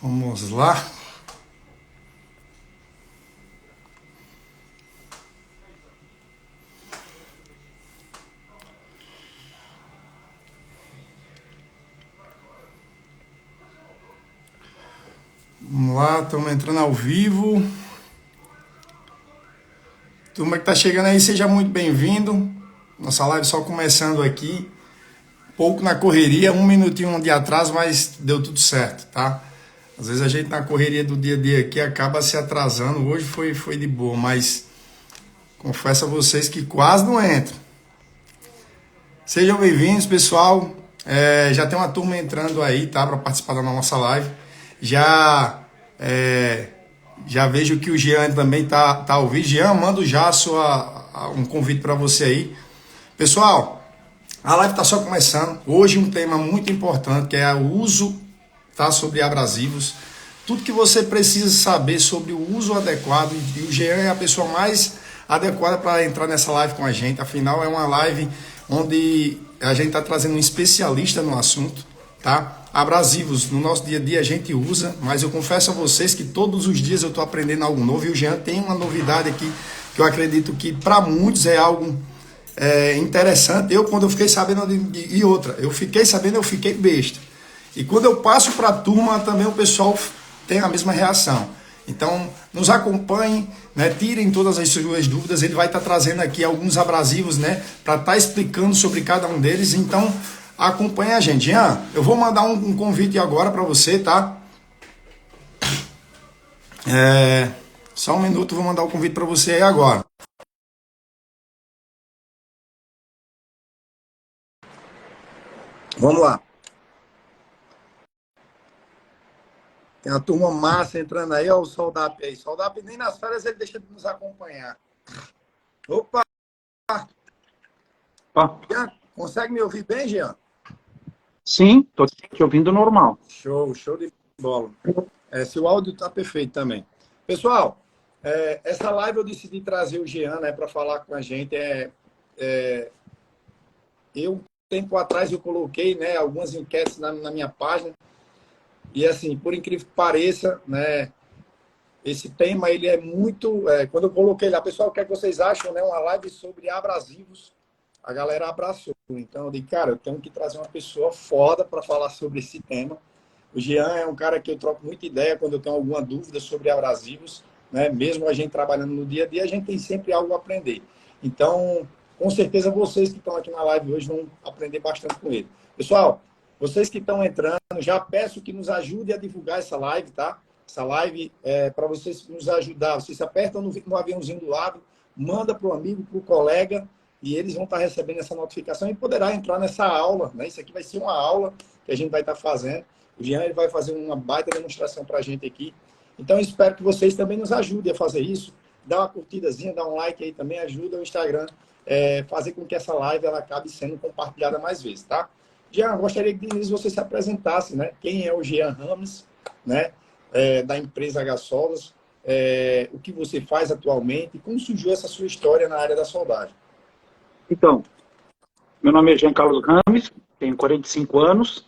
Vamos lá. Vamos lá, estamos entrando ao vivo. Turma que está chegando aí, seja muito bem-vindo. Nossa live só começando aqui. Pouco na correria, um minutinho de atraso, mas deu tudo certo, tá? Às vezes a gente na correria do dia a dia aqui acaba se atrasando. Hoje foi de boa, mas confesso a vocês que quase não entro. Sejam bem-vindos, pessoal. Já tem uma turma entrando aí, tá? Para participar da nossa live. Já é, já vejo que o Jean também tá ao vivo. Jean, mando já um convite para você aí. Pessoal, a live está só começando. Hoje um tema muito importante que é o uso, tá, sobre abrasivos. Tudo que você precisa saber sobre o uso adequado, e o Jean é a pessoa mais adequada para entrar nessa live com a gente. Afinal, é uma live onde a gente está trazendo um especialista no assunto, tá? Abrasivos, no nosso dia a dia a gente usa, mas eu confesso a vocês que todos os dias eu estou aprendendo algo novo, e o Jean tem uma novidade aqui que eu acredito que para muitos é algo interessante. Quando eu fiquei sabendo, e outra, eu fiquei sabendo, eu fiquei besta. E quando eu passo para a turma, também o pessoal tem a mesma reação. Então, nos acompanhem, né, tirem todas as suas dúvidas. Ele vai estar trazendo aqui alguns abrasivos, né, para estar explicando sobre cada um deles. Então, acompanhe a gente. Jean, eu vou mandar um convite agora para você, tá? Só um minuto, vou mandar o convite para você aí agora. Vamos lá. Tem uma turma massa entrando aí, ó, o Soldap aí. Soldap nem nas férias ele deixa de nos acompanhar. Opa! Jean, consegue me ouvir bem, Jean? Sim, estou te ouvindo normal. Show de bola. Se o áudio tá perfeito também. Pessoal, essa live eu decidi trazer o Jean, né, para falar com a gente. Um tempo atrás eu coloquei, né, algumas enquetes na minha página. E assim, por incrível que pareça, né, esse tema ele é muito. Quando eu coloquei lá, pessoal, o que é que vocês acham, né? Uma live sobre abrasivos. A galera abraçou. Então eu disse, cara, eu tenho que trazer uma pessoa foda para falar sobre esse tema. O Jean é um cara que eu troco muita ideia quando eu tenho alguma dúvida sobre abrasivos, né? Mesmo a gente trabalhando no dia a dia, a gente tem sempre algo a aprender. Então, com certeza vocês que estão aqui na live hoje vão aprender bastante com ele. Pessoal, vocês que estão entrando, já peço que nos ajude a divulgar essa live, tá? Essa live é para vocês nos ajudar. Vocês apertam no aviãozinho do lado, manda para o amigo, para o colega, e eles vão estar recebendo essa notificação e poderá entrar nessa aula, né? Isso aqui vai ser uma aula que a gente vai estar fazendo. O Jean ele vai fazer uma baita demonstração para a gente aqui. Então, eu espero que vocês também nos ajudem a fazer isso. Dá uma curtidazinha, dá um like aí também, ajuda o Instagram fazer com que essa live ela acabe sendo compartilhada mais vezes, tá? Jean, gostaria que você se apresentasse, né? Quem é o Jean Rames, né? Da empresa H-Soldas, o que você faz atualmente e como surgiu essa sua história na área da soldagem. Então, meu nome é Jean Carlos Rames, tenho 45 anos,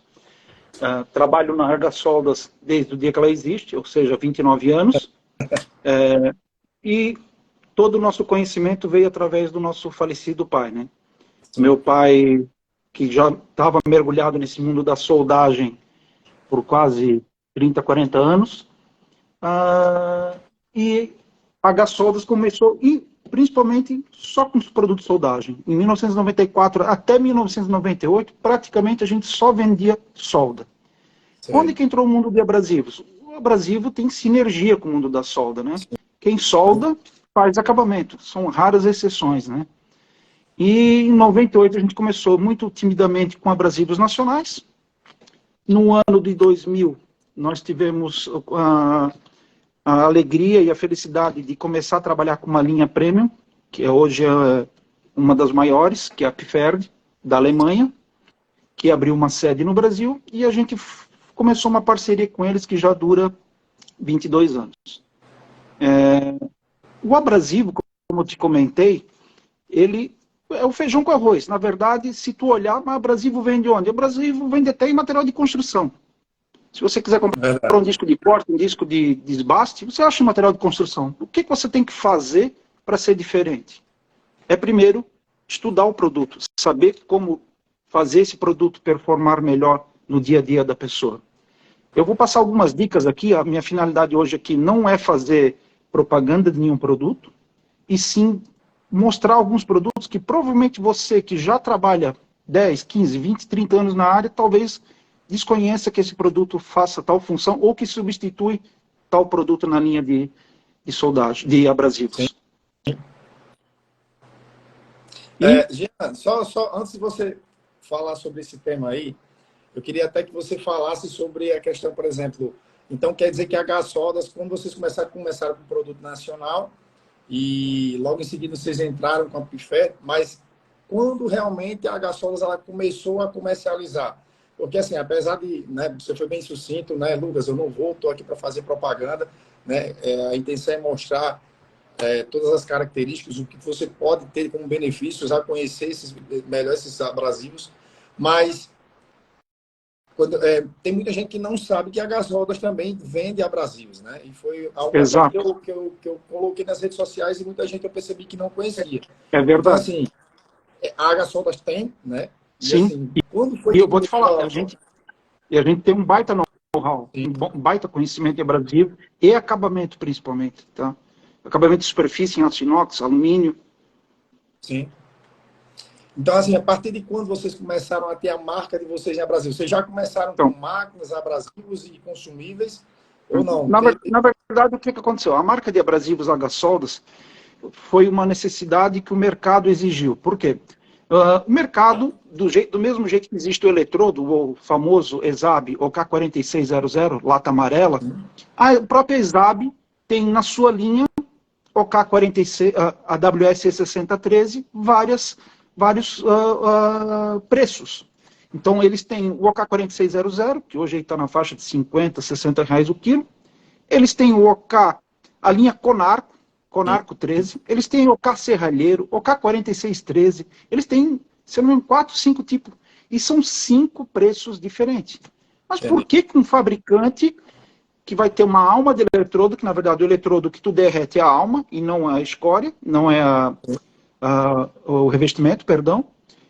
trabalho na H-Soldas desde o dia que ela existe, ou seja, 29 anos, e todo o nosso conhecimento veio através do nosso falecido pai, né? Sim. Meu pai, que já estava mergulhado nesse mundo da soldagem por quase 30, 40 anos, e a H-Soldas começou, principalmente só com os produtos de soldagem. Em 1994 até 1998, praticamente a gente só vendia solda. Sim. Onde que entrou o mundo de abrasivos? O abrasivo tem sinergia com o mundo da solda, né? Quem solda faz acabamento, são raras exceções, né? E em 98 a gente começou muito timidamente com abrasivos nacionais. No ano de 2000, nós tivemos a alegria e a felicidade de começar a trabalhar com uma linha premium, que hoje é uma das maiores, que é a Pferd, da Alemanha, que abriu uma sede no Brasil, e a gente começou uma parceria com eles que já dura 22 anos. O abrasivo, como eu te comentei, ele é o feijão com arroz. Na verdade, se tu olhar, mas abrasivo vem de onde? O abrasivo vem até em material de construção. Se você quiser comprar um disco de corte, um disco de desbaste, você acha um material de construção. O que você tem que fazer para ser diferente? É primeiro estudar o produto, saber como fazer esse produto performar melhor no dia a dia da pessoa. Eu vou passar algumas dicas aqui. A minha finalidade hoje aqui não é fazer propaganda de nenhum produto, e sim mostrar alguns produtos que provavelmente você que já trabalha 10, 15, 20, 30 anos na área, talvez desconheça que esse produto faça tal função ou que substitui tal produto na linha de soldagem, de abrasivos. Jean, só antes de você falar sobre esse tema aí, eu queria até que você falasse sobre a questão, por exemplo, então quer dizer que a H-Soldas, quando vocês começaram com o produto nacional e logo em seguida vocês entraram com a Pifé, mas quando realmente a H-Soldas ela começou a comercializar? Porque assim, apesar de, né, você foi bem sucinto, né, Lucas, eu não vou, estou aqui para fazer propaganda, né, a intenção é mostrar todas as características, o que você pode ter como benefícios a conhecer melhor esses abrasivos, mas tem muita gente que não sabe que a Gasoldas também vende abrasivos, né? E foi algo que eu coloquei nas redes sociais e muita gente eu percebi que não conhecia. É verdade. Então, assim, a Gasoldas tem, né? E, sim. Assim, quando foi e eu vou te falar, a gente tem um baita know-how, um baita conhecimento de abrasivo e acabamento, principalmente, tá? Acabamento de superfície em aço inox, alumínio. Sim. Então, assim, a partir de quando vocês começaram a ter a marca de vocês em Brasil? Vocês já começaram com máquinas, abrasivos e consumíveis ou não? Na verdade, o que aconteceu? A marca de abrasivos H-Soldas foi uma necessidade que o mercado exigiu. Por quê? O mercado, do mesmo jeito que existe o eletrodo, o famoso ESAB, o K4600, lata amarela, a própria ESAB tem na sua linha o K46, a WS6013, vários preços. Então, eles têm o OK4600, que hoje está na faixa de 50, 60 reais o quilo. Eles têm o OK, a linha Conarco 13. Eles têm o OK Serralheiro, o OK4613. Eles têm, se não me engano, 4, 5 tipos. E são 5 preços diferentes. Mas por que um fabricante que vai ter uma alma de eletrodo, que na verdade o eletrodo que tu derrete é a alma e não a escória, não é o revestimento, perdão,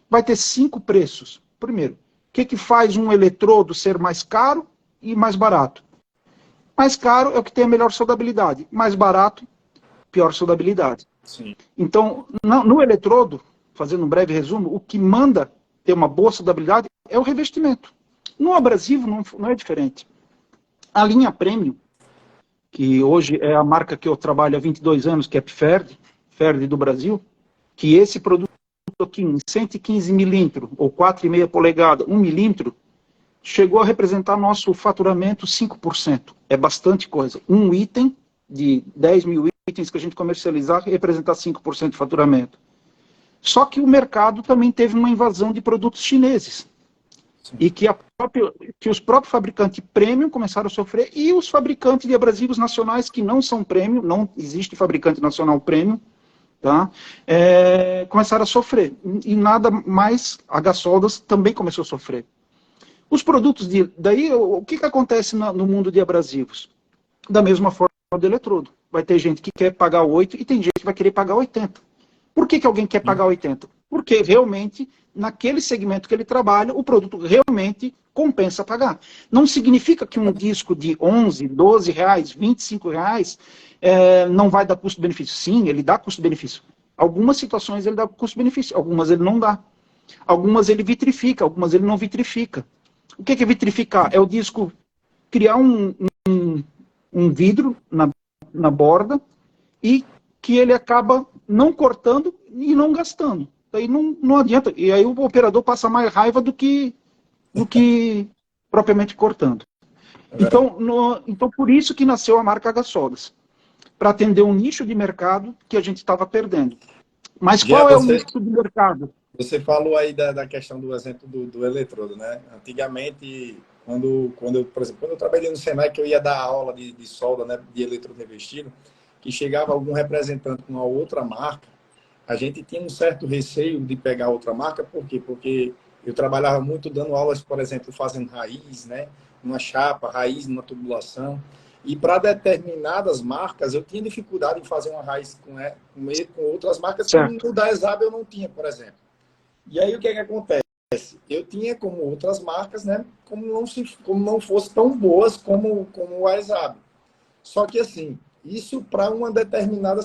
vai ter 5 preços. Primeiro, o que faz um eletrodo ser mais caro e mais barato? Mais caro é o que tem a melhor soldabilidade, mais barato, pior soldabilidade. Sim. Então, no eletrodo, fazendo um breve resumo, o que manda ter uma boa soldabilidade é o revestimento. No abrasivo não é diferente. A linha Premium, que hoje é a marca que eu trabalho há 22 anos, que é a Pferd do Brasil, que esse produto aqui em 115 milímetros, ou 4,5 polegadas, 1 milímetro, chegou a representar nosso faturamento 5%. É bastante coisa. Um item de 10 mil itens que a gente comercializar representar 5% de faturamento. Só que o mercado também teve uma invasão de produtos chineses. Sim. E que os próprios fabricantes premium começaram a sofrer, e os fabricantes de abrasivos nacionais que não são premium, não existe fabricante nacional premium, tá? Começaram a sofrer. E nada mais, a H-Soldas também começou a sofrer. Os produtos daí, o que acontece no mundo de abrasivos? Da mesma forma do eletrodo. Vai ter gente que quer pagar 8 e tem gente que vai querer pagar 80. Por que alguém quer pagar 80? Porque realmente, naquele segmento que ele trabalha, o produto realmente compensa pagar. Não significa que um disco de 11, 12 reais, 25 reais não vai dar custo-benefício. Sim, ele dá custo-benefício. Algumas situações ele dá custo-benefício, algumas ele não dá. Algumas ele vitrifica, algumas ele não vitrifica. O que é vitrificar? É o disco criar um vidro na borda e que ele acaba não cortando e não gastando. Daí não adianta. E aí o operador passa mais raiva do que propriamente cortando. Então, por isso que nasceu a marca H-Soldas, para atender um nicho de mercado que a gente estava perdendo. Mas qual é o nicho de mercado? Você falou aí da questão do exemplo do eletrodo, né? Antigamente, por exemplo, quando eu trabalhei no Senai, que eu ia dar aula de solda, né, de eletrodo revestido, que chegava algum representante com uma outra marca, a gente tinha um certo receio de pegar outra marca. Por quê? Porque Eu trabalhava muito dando aulas, por exemplo, fazendo raiz, né? Uma chapa, raiz, numa tubulação. E para determinadas marcas, eu tinha dificuldade em fazer uma raiz com outras marcas que Certo. no da ESAB eu não tinha, por exemplo. E aí o que é que acontece? Eu tinha como outras marcas, né? Como não fosse tão boas como a ESAB. Só que assim, isso para uma determinada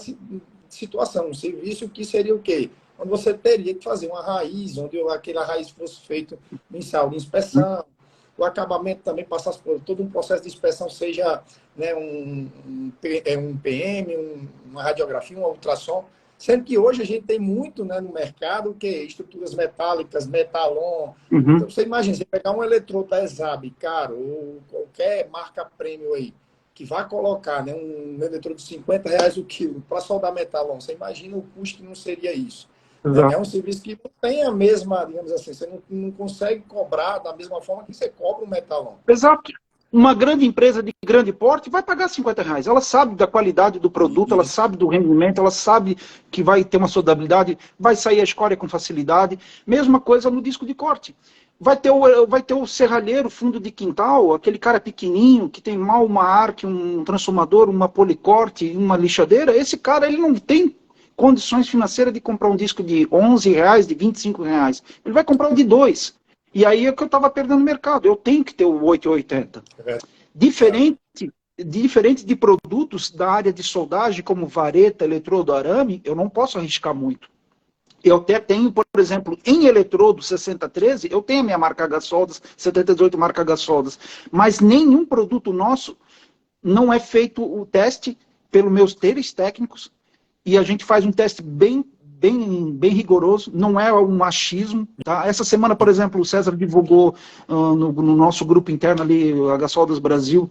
situação, um serviço que seria o quê? Onde você teria que fazer uma raiz, onde aquela raiz fosse feita em sala de inspeção, o acabamento também passasse por todo um processo de inspeção, seja, né, um PM, uma radiografia, um ultrassom, sendo que hoje a gente tem muito, né, no mercado que estruturas metálicas, metalon. Então, você imagina, você pegar um eletrodo da ESAB, caro, ou qualquer marca premium aí, que vai colocar, né, um eletrodo de R$ 50 o quilo para soldar metalon, você imagina o custo que não seria isso. É um serviço que não tem a mesma, digamos assim, você não consegue cobrar da mesma forma que você cobra o metalon. Exato. Uma grande empresa de grande porte vai pagar R$ 50. Ela sabe da qualidade do produto, ela sabe do rendimento, ela sabe que vai ter uma soldabilidade, vai sair a escória com facilidade. Mesma coisa no disco de corte. Vai ter o serralheiro, fundo de quintal, aquele cara pequenininho, que tem mal uma arque, um transformador, uma policorte, uma lixadeira. Esse cara, ele não tem condições financeiras de comprar um disco de R$ 11, de R$ 25. Ele vai comprar um de 2. E aí é que eu estava perdendo mercado. Eu tenho que ter o 880. Diferente de produtos da área de soldagem, como vareta, eletrodo, arame, eu não posso arriscar muito. Eu até tenho, por exemplo, em eletrodo 6013, eu tenho a minha marca H-Soldas, 7018 marca H-Soldas, mas nenhum produto nosso não é feito o teste pelos meus teres técnicos, e a gente faz um teste bem rigoroso, não é um machismo. Tá? Essa semana, por exemplo, o César divulgou no nosso grupo interno ali, o H-Soldas Brasil,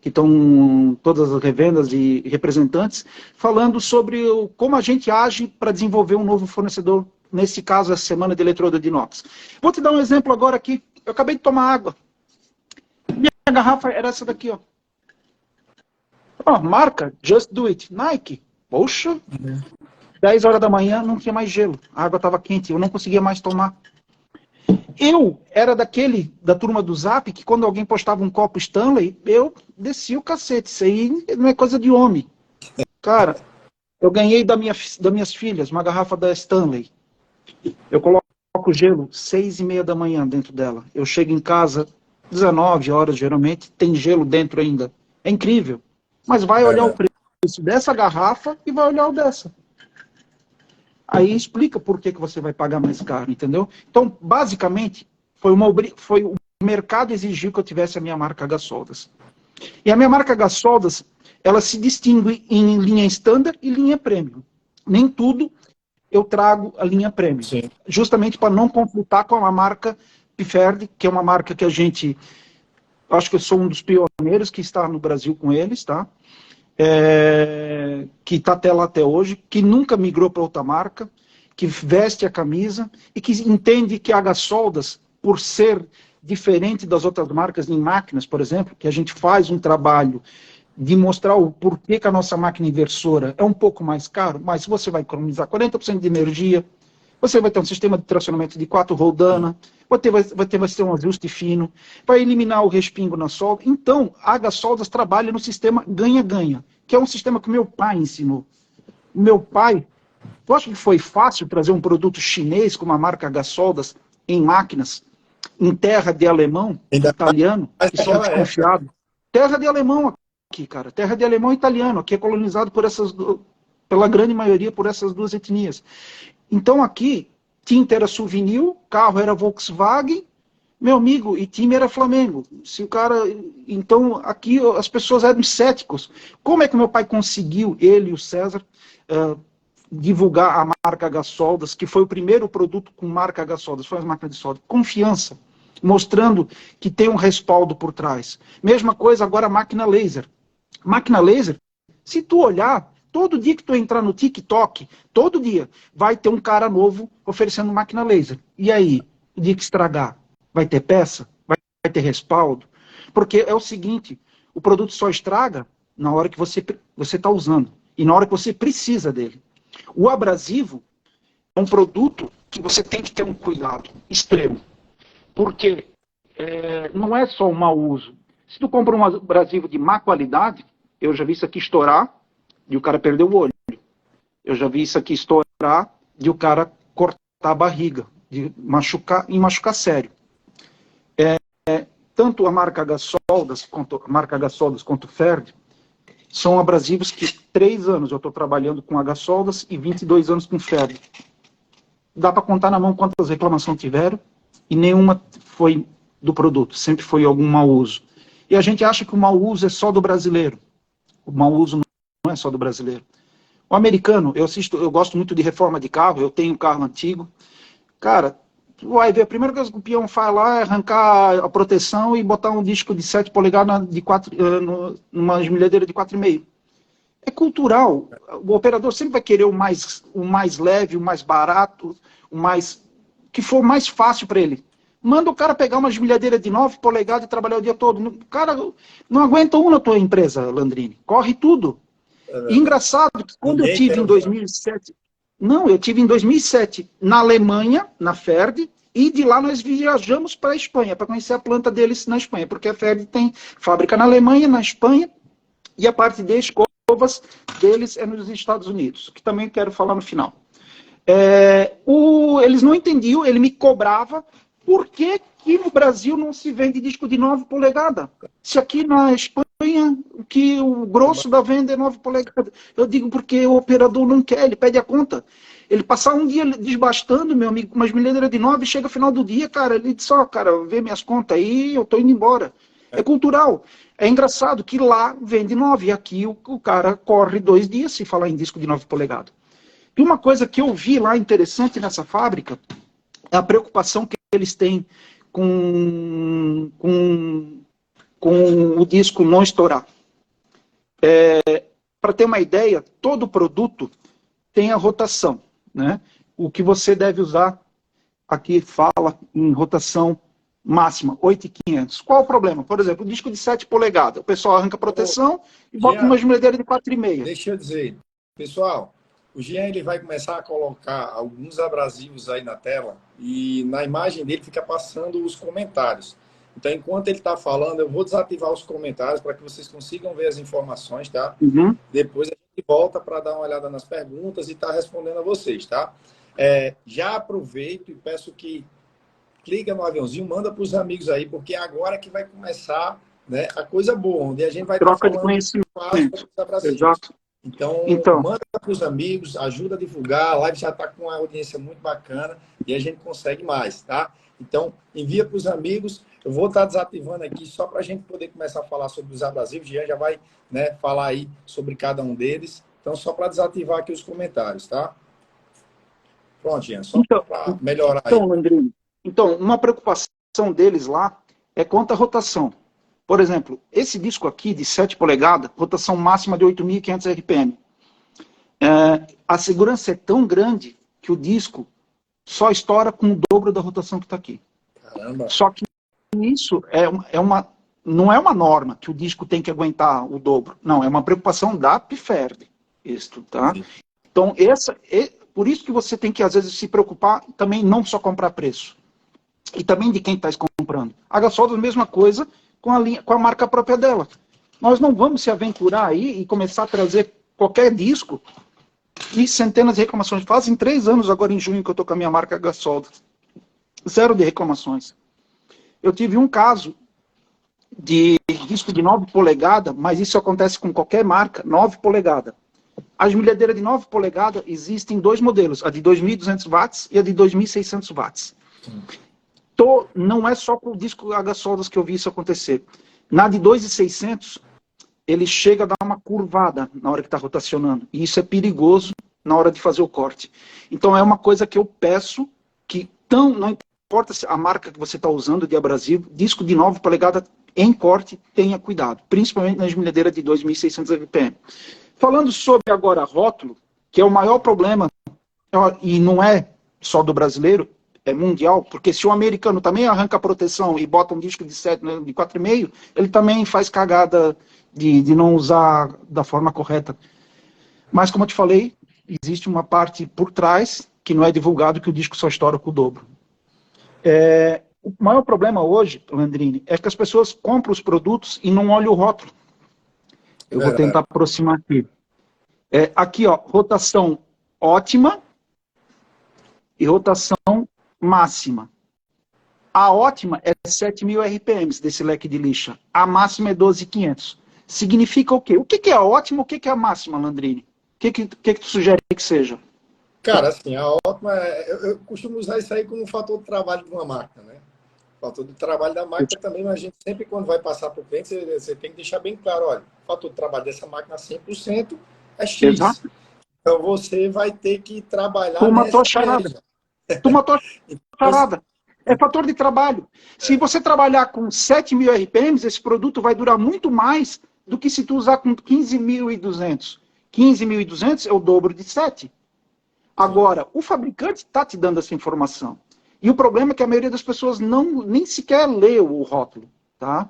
que estão todas as revendas e representantes, falando sobre como a gente age para desenvolver um novo fornecedor, nesse caso, a semana de eletrodo de inox. Vou te dar um exemplo agora aqui. Eu acabei de tomar água. Minha garrafa era essa daqui, ó. Marca, Just Do It, Nike. Poxa, 10 horas da manhã não tinha mais gelo. A água estava quente, eu não conseguia mais tomar. Eu era da turma do Zap, que quando alguém postava um copo Stanley, eu descia o cacete. Isso aí não é coisa de homem. Cara, eu ganhei das minhas filhas uma garrafa da Stanley. Eu coloco gelo 6:30 da manhã dentro dela. Eu chego em casa 19 horas, geralmente, tem gelo dentro ainda. É incrível. Mas vai olhar o preço dessa garrafa e vai olhar o dessa. Aí explica por que você vai pagar mais caro, entendeu? Então, basicamente, foi o mercado exigiu que eu tivesse a minha marca H-Soldas. E a minha marca H-Soldas, ela se distingue em linha standard e linha premium. Nem tudo eu trago a linha premium. Sim. Justamente para não conflitar com a marca Piferd, que é uma marca que a gente, acho que eu sou um dos pioneiros que está no Brasil com eles, tá? Que está até lá até hoje, que nunca migrou para outra marca, que veste a camisa e que entende que a H-Soldas, por ser diferente das outras marcas em máquinas, por exemplo, que a gente faz um trabalho de mostrar o porquê que a nossa máquina inversora é um pouco mais caro, mas você vai economizar 40% de energia, você vai ter um sistema de tracionamento de 4 roldana, vai ter um ajuste fino, vai eliminar o respingo na solda. Então, a H-Soldas trabalha no sistema ganha-ganha, que é um sistema que meu pai ensinou. O meu pai, eu acho que foi fácil trazer um produto chinês com uma marca H-Soldas em máquinas, em terra de alemão, italiano, que são desconfiados. Terra de alemão aqui, cara. Terra de alemão e italiano. Aqui é colonizado pela grande maioria por essas duas etnias. Então aqui, tinta era Souvenir, carro era Volkswagen, meu amigo, e time era Flamengo. Se o cara... Então aqui as pessoas eram céticos. Como é que meu pai conseguiu, ele e o César, divulgar a marca H-Soldas, que foi o primeiro produto com marca H-Soldas, foi as máquinas de solda? Confiança, mostrando que tem um respaldo por trás. Mesma coisa agora a máquina laser. Máquina laser, se tu olhar, todo dia que tu entrar no TikTok, todo dia, vai ter um cara novo oferecendo máquina laser. E aí, o dia que estragar, vai ter peça? Vai ter respaldo? Porque é o seguinte, o produto só estraga na hora que você está usando e na hora que você precisa dele. O abrasivo é um produto que você tem que ter um cuidado extremo. Porque não é só um mau uso. Se tu compra um abrasivo de má qualidade, eu já vi isso aqui estourar e o cara perdeu o olho. Eu já vi isso aqui estourar e o cara cortar a barriga, de machucar sério. Tanto a marca H-Soldas quanto o Ferd são abrasivos que 3 anos eu estou trabalhando com H-Soldas e 22 anos com Ferd. Dá para contar na mão quantas reclamações tiveram e nenhuma foi do produto, sempre foi algum mau uso. E a gente acha que o mau uso é só do brasileiro. O mau uso não é só do brasileiro. O americano, eu gosto muito de reforma de carro, eu tenho um carro antigo. Cara, tu vai ver, a primeira coisa que o peão faz lá é arrancar a proteção e botar um disco de 7 polegadas numa esmerilhadeira de 4,5. É cultural. O operador sempre vai querer o mais leve, o mais barato, que for mais fácil para ele. Manda o cara pegar uma esmerilhadeira de 9 polegadas e trabalhar o dia todo. O cara não aguenta na tua empresa, Landrini. Corre tudo. E engraçado que quando eu tive em 2007... Não, eu tive em 2007 na Alemanha, na Ferd, e de lá nós viajamos para a Espanha, para conhecer a planta deles na Espanha, porque a Ferd tem fábrica na Alemanha, na Espanha, e a parte de escovas deles é nos Estados Unidos, que também quero falar no final. Eles não entendiam, ele me cobrava por que no Brasil não se vende disco de 9 polegadas. Se aqui na Espanha que o grosso da venda é 9 polegadas. Eu digo porque o operador não quer, ele pede a conta. Ele passar um dia desbastando, meu amigo, com uma esmerilhadeira de 9, chega no final do dia, cara, ele diz, cara, vê minhas contas aí, eu tô indo embora. É cultural. É engraçado que lá vende 9, e aqui o cara corre 2 dias se falar em disco de 9 polegadas. E uma coisa que eu vi lá interessante nessa fábrica é a preocupação que eles têm com o disco não estourar. Para ter uma ideia, todo produto tem a rotação, né? O que você deve usar, aqui fala em rotação máxima, 8,500. Qual o problema? Por exemplo, o disco de 7 polegadas, o pessoal arranca a proteção e bota uma esmerilhadeira de 4,5. Deixa eu dizer, pessoal, o Jean ele vai começar a colocar alguns abrasivos aí na tela e na imagem dele fica passando os comentários. Então, enquanto ele está falando, eu vou desativar os comentários para que vocês consigam ver as informações, tá? Uhum. Depois a gente volta para dar uma olhada nas perguntas e estar respondendo a vocês, tá? Já aproveito e peço que clica no aviãozinho, manda para os amigos aí, porque é agora que vai começar, né, a coisa boa, onde a gente vai estar falando de conhecimento. Exato. Então, manda para os amigos, ajuda a divulgar, a live já está com uma audiência muito bacana e a gente consegue mais, tá? Então, envia para os amigos. Eu vou estar desativando aqui só para a gente poder começar a falar sobre os abrasivos. O Jean já vai, né, falar aí sobre cada um deles. Então, só para desativar aqui os comentários, tá? Pronto, Jean, só para melhorar aí. André, então, uma preocupação deles lá é quanto à rotação. Por exemplo, esse disco aqui de 7 polegadas, rotação máxima de 8.500 RPM. A segurança é tão grande que o disco só estoura com o dobro da rotação que está aqui. Caramba. Só que isso não é uma norma que o disco tem que aguentar o dobro. Não, é uma preocupação da Pferd. Isso, tá? Sim. Então, por isso que você tem que, às vezes, se preocupar também não só comprar preço. E também de quem está comprando. A H-Soldas, a mesma coisa com a marca própria dela. Nós não vamos se aventurar aí e começar a trazer qualquer disco e centenas de reclamações. Fazem 3 anos agora em junho que eu estou com a minha marca H-Soldas. 0 de reclamações. Eu tive um caso de disco de 9 polegadas, mas isso acontece com qualquer marca, 9 polegadas. A esmerilhadeira de 9 polegadas existem 2 modelos, a de 2.200 watts e a de 2.600 watts. Não é só com o disco H-Soldas que eu vi isso acontecer. Na de 2.600, ele chega a dar uma curvada na hora que está rotacionando. E isso é perigoso na hora de fazer o corte. Então é uma coisa que eu peço que não importa a marca que você está usando de abrasivo, disco de 9 polegadas em corte, tenha cuidado. Principalmente na esmerilhadeira de 2.600 RPM. Falando sobre agora rótulo, que é o maior problema, e não é só do brasileiro, é mundial, porque se o americano também arranca a proteção e bota um disco de 4,5, ele também faz cagada de não usar da forma correta. Mas, como eu te falei, existe uma parte por trás que não é divulgado, que o disco só estoura com o dobro. O maior problema hoje, Landrini, é que as pessoas compram os produtos e não olham o rótulo. Eu vou tentar aproximar aqui. Aqui, ó, rotação ótima e rotação máxima. A ótima é 7.000 RPMs desse leque de lixa. A máxima é 12.500. Significa o quê? O que é a ótima, o que é a máxima, Landrini? O que tu sugere que seja? Cara, assim, a ótima, eu costumo usar isso aí como fator de trabalho de uma máquina, né? O fator de trabalho da máquina também, mas a gente sempre, quando vai passar para o cliente, você tem que deixar bem claro, olha, o fator de trabalho dessa máquina 100% é X. Exato. Então, você vai ter que trabalhar Tu matou a nessa charada. média. Tu matou a Então, charada. É fator de trabalho. Se você trabalhar com 7.000 RPMs, esse produto vai durar muito mais do que se tu usar com 15.200. 15.200 é o dobro de 7. Agora, o fabricante está te dando essa informação. E o problema é que a maioria das pessoas nem sequer lê o rótulo. Tá?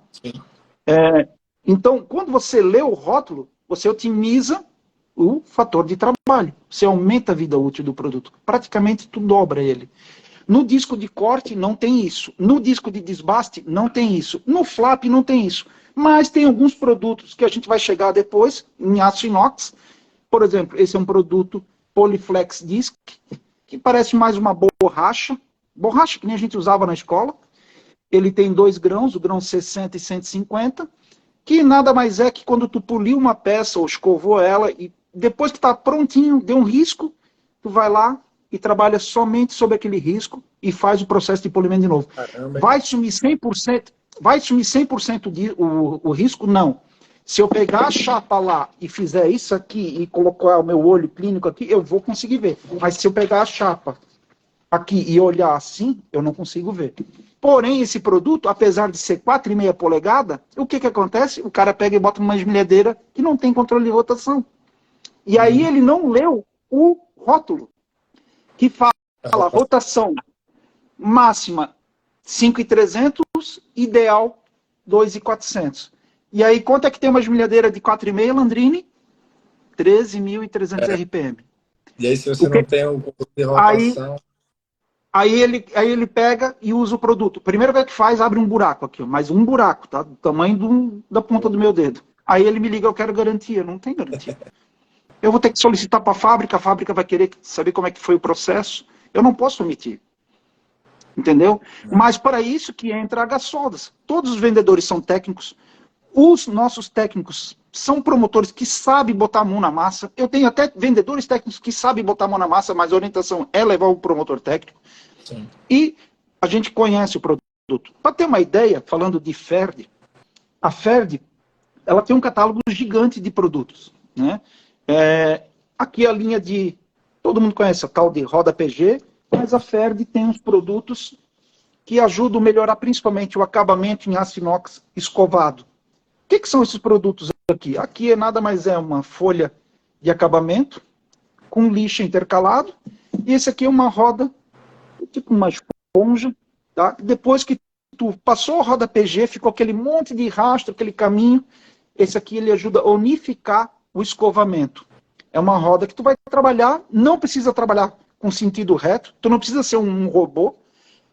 Então, quando você lê o rótulo, você otimiza o fator de trabalho. Você aumenta a vida útil do produto. Praticamente tu dobra ele. No disco de corte não tem isso. No disco de desbaste não tem isso. No flap não tem isso. Mas tem alguns produtos que a gente vai chegar depois, em aço inox. Por exemplo, esse é um produto Polyflex Disc, que parece mais uma borracha. Borracha que nem a gente usava na escola. Ele tem 2 grãos, o grão 60 e 150, que nada mais é que quando tu poliu uma peça ou escovou ela, e depois que está prontinho, deu um risco, tu vai lá e trabalha somente sobre aquele risco e faz o processo de polimento de novo. Caramba. Vai sumir 100%, o risco? Não. Se eu pegar a chapa lá e fizer isso aqui e colocar o meu olho clínico aqui, eu vou conseguir ver. Mas se eu pegar a chapa aqui e olhar assim, eu não consigo ver. Porém, esse produto, apesar de ser 4,5 polegadas, o que acontece? O cara pega e bota uma esmerilhadeira que não tem controle de rotação. E aí ele não leu o rótulo, que fala rotação máxima 5.300, ideal 2.400. E aí, quanto é que tem uma esmerilhadeira de 4,5, Landrini? 13.300 RPM. E aí, se você não tem o controle de rotação... Aí ele pega e usa o produto. Primeiro que faz, abre um buraco aqui, mas um buraco, tá? Do tamanho da ponta do meu dedo. Aí ele me liga, eu quero garantia. Não tem garantia. Eu vou ter que solicitar para a fábrica vai querer saber como é que foi o processo. Eu não posso omitir. Entendeu? Mas para isso que entra a H-Soldas. Todos os vendedores são técnicos. Os nossos técnicos são promotores que sabem botar a mão na massa. Eu tenho até vendedores técnicos que sabem botar a mão na massa, mas a orientação é levar o promotor técnico. Sim. E a gente conhece o produto. Para ter uma ideia, falando de Ferd, a Ferd ela tem um catálogo gigante de produtos. Né? Aqui a linha de... Todo mundo conhece a tal de roda PG, mas a Ferd tem uns produtos que ajudam a melhorar principalmente o acabamento em aço inox escovado. O que são esses produtos aqui? Aqui nada mais é uma folha de acabamento com lixa intercalado. E esse aqui é uma roda, tipo uma esponja. Tá? Depois que tu passou a roda PG, ficou aquele monte de rastro, aquele caminho. Esse aqui ele ajuda a unificar o escovamento. É uma roda que tu vai trabalhar, não precisa trabalhar com sentido reto, tu não precisa ser um robô,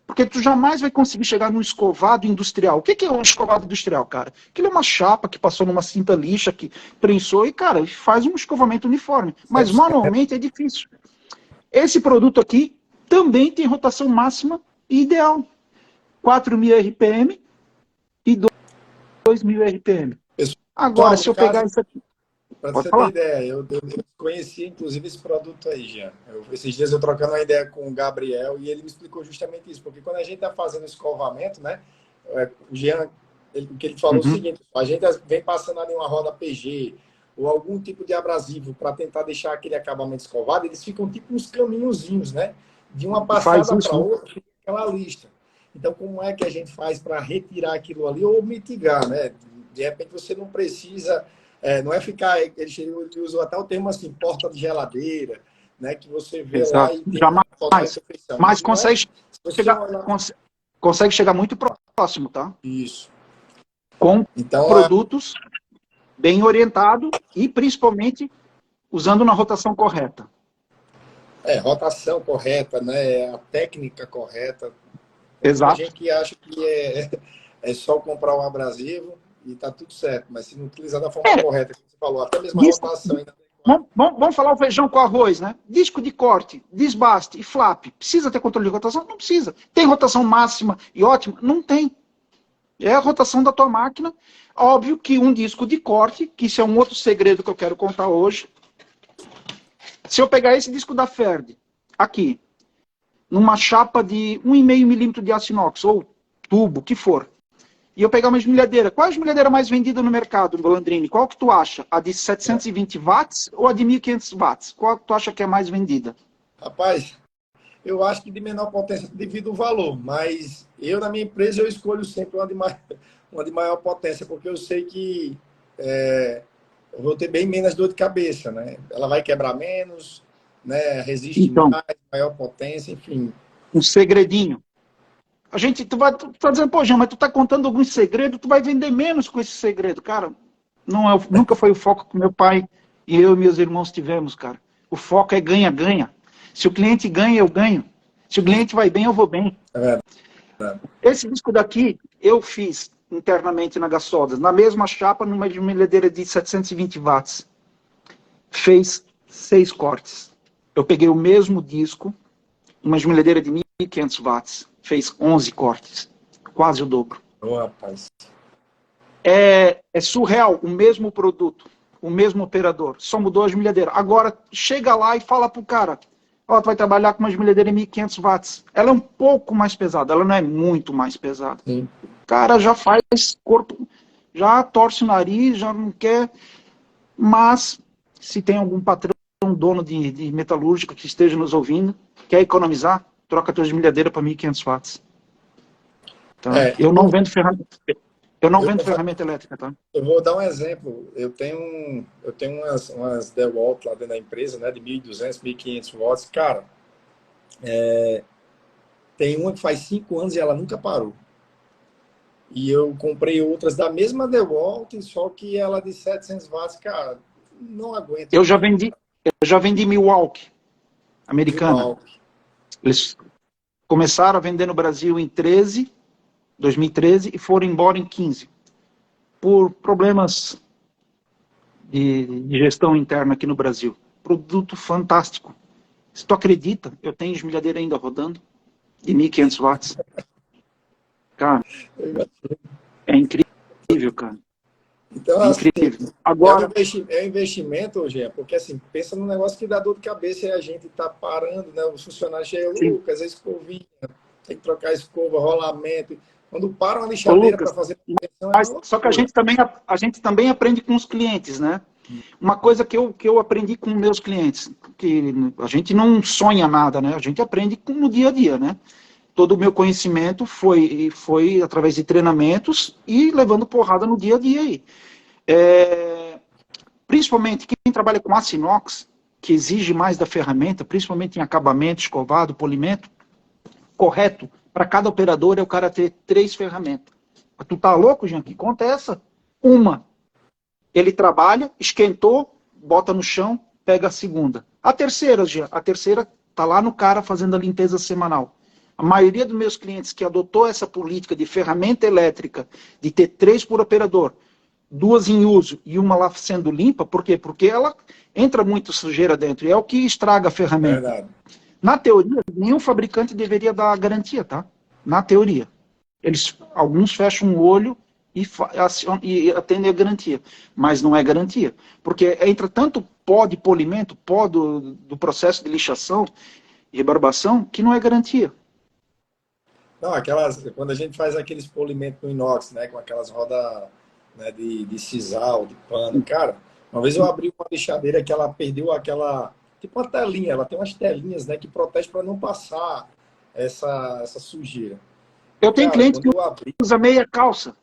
porque tu jamais vai conseguir chegar num escovado industrial. O que é um escovado industrial, cara? Aquilo é uma chapa que passou numa cinta lixa, que prensou e, cara, faz um escovamento uniforme. Mas manualmente é difícil. Esse produto aqui também tem rotação máxima e ideal. 4.000 RPM e 2.000 RPM. Agora, se eu pegar isso aqui... Para você ter ideia, eu conheci inclusive esse produto aí, Jean. Esses dias eu trocando uma ideia com o Gabriel e ele me explicou justamente isso, porque quando a gente está fazendo escovamento, né, o Jean, o que ele falou é o seguinte, a gente vem passando ali uma roda PG ou algum tipo de abrasivo para tentar deixar aquele acabamento escovado, eles ficam tipo uns caminhozinhos, né, de uma passada para outra, fica aquela lista. Então, como é que a gente faz para retirar aquilo ali ou mitigar, né? De repente você não precisa... não é ficar, ele usou até o termo assim, porta de geladeira, né, que você vê lá e tem jamais, mas consegue chegar muito próximo, tá? Isso. Com então, produtos bem orientados e principalmente usando na rotação correta. Rotação correta, né, a técnica correta, Tem muita Exato. gente que acha que é só comprar um abrasivo e tá tudo certo, mas se não utilizar da forma correta, como você falou, até mesmo a Disco, rotação ainda tem. vamos falar o feijão com arroz, né? Disco de corte, desbaste e flap. Precisa ter controle de rotação? Não precisa. Tem rotação máxima e ótima? Não tem. É a rotação da tua máquina. Óbvio que um disco de corte, que isso é um outro segredo que eu quero contar hoje. Se eu pegar esse disco da Ferd, aqui, numa chapa de 1,5 milímetro de aço inox, ou tubo, o que for, e eu pegar uma esmilhadeira, qual é a esmilhadeira mais vendida no mercado, Landrini? Qual que tu acha? A de 720 watts ou a de 1.500 watts? Qual que tu acha que é mais vendida? Rapaz, eu acho que de menor potência devido ao valor, mas eu, na minha empresa, eu escolho sempre uma de maior potência, porque eu sei que eu vou ter bem menos dor de cabeça, né? Ela vai quebrar menos, né? Resiste Então, mais, maior potência, enfim. um segredinho. Tu tá dizendo, pô, Jean, mas tu tá contando algum segredo, tu vai vender menos com esse segredo. Cara, nunca foi o foco que meu pai e eu e meus irmãos tivemos, cara. O foco é ganha-ganha. Se o cliente ganha, eu ganho. Se o cliente vai bem, eu vou bem. É verdade. Esse disco daqui, eu fiz internamente na Gasodas, na mesma chapa, numa esmilhadeira de 720 watts. Fez 6 cortes. Eu peguei o mesmo disco, uma esmilhadeira de 1.500 watts. Fez 11 cortes. Quase o dobro. Ô, rapaz. É surreal, o mesmo produto, o mesmo operador, só mudou a esmilhadeira. Agora, chega lá e fala pro cara, ó, tu vai trabalhar com uma esmilhadeira em 1.500 watts. Ela é um pouco mais pesada, ela não é muito mais pesada. Sim. O cara já faz corpo, já torce o nariz, já não quer. Mas, se tem algum patrão, dono de metalúrgica que esteja nos ouvindo, quer economizar, troca a tua esmilhadeira para 1.500 watts. Tá? Eu não vendo ferramenta. Eu não vendo ferramenta elétrica, tá? Eu vou dar um exemplo. Eu tenho umas DeWalt lá dentro da empresa, né, de 1.200, 1.500 watts. Cara, tem uma que faz 5 anos e ela nunca parou. E eu comprei outras da mesma DeWalt, só que ela de 700 watts, cara, não aguenta. Eu já vendi Milwaukee, americana. Milwaukee. Eles começaram a vender no Brasil em 2013, e foram embora em 15. Por problemas de gestão interna aqui no Brasil. Produto fantástico. Se tu acredita, eu tenho esmilhadeira ainda rodando, de 1.500 watts. Cara, é incrível, cara. Então, é assim, incrível. Agora, é um investimento, Gê, porque assim, pensa num negócio que dá dor de cabeça e a gente tá parando, né? Os funcionários chegam, Lucas, a escovinha, tem que trocar a escova, rolamento. Quando param a lixadeira para fazer manutenção, só que a gente também aprende com os clientes, né? Uma coisa que eu aprendi com meus clientes, que a gente não sonha nada, né? A gente aprende no dia a dia, né? Todo o meu conhecimento foi através de treinamentos e levando porrada no dia a dia aí. Principalmente quem trabalha com aço inox, que exige mais da ferramenta, principalmente em acabamento, escovado, polimento, correto, para cada operador é o cara ter 3 ferramentas. Tu tá louco, Jean? Que conta é essa? Uma, ele trabalha, esquentou, bota no chão, pega a segunda. A terceira, Jean, a terceira tá lá no cara fazendo a limpeza semanal. A maioria dos meus clientes que adotou essa política de ferramenta elétrica, de ter 3 por operador, 2 em uso e uma lá sendo limpa, por quê? Porque ela entra muito sujeira dentro e é o que estraga a ferramenta. Verdade. Na teoria, nenhum fabricante deveria dar garantia, tá? Na teoria. Alguns fecham o olho e atendem a garantia. Mas não é garantia. Porque entra tanto pó de polimento, pó do processo de lixação e rebarbação, que não é garantia. Não, quando a gente faz aqueles polimentos no inox, né, com aquelas rodas, né, de sisal, de pano, cara, uma vez eu abri uma lixadeira que ela perdeu aquela, tipo uma telinha, ela tem umas telinhas, né, que protege para não passar essa sujeira. Eu tenho Cara, cliente que usa meia calça.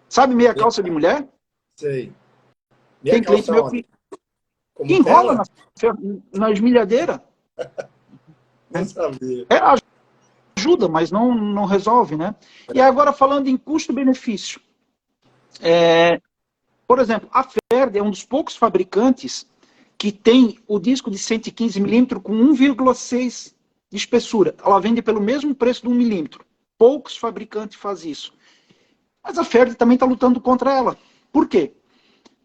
Sabe meia calça de mulher? Sei. Tem cliente meu que enrola na esmilhadeira. Não sabia. Ajuda, mas não resolve, né? E agora falando em custo-benefício. Por exemplo, a Ferd é um dos poucos fabricantes que tem o disco de 115 milímetros com 1,6 de espessura. Ela vende pelo mesmo preço de 1 milímetro. Poucos fabricantes fazem isso. Mas a Ferd também está lutando contra ela. Por quê?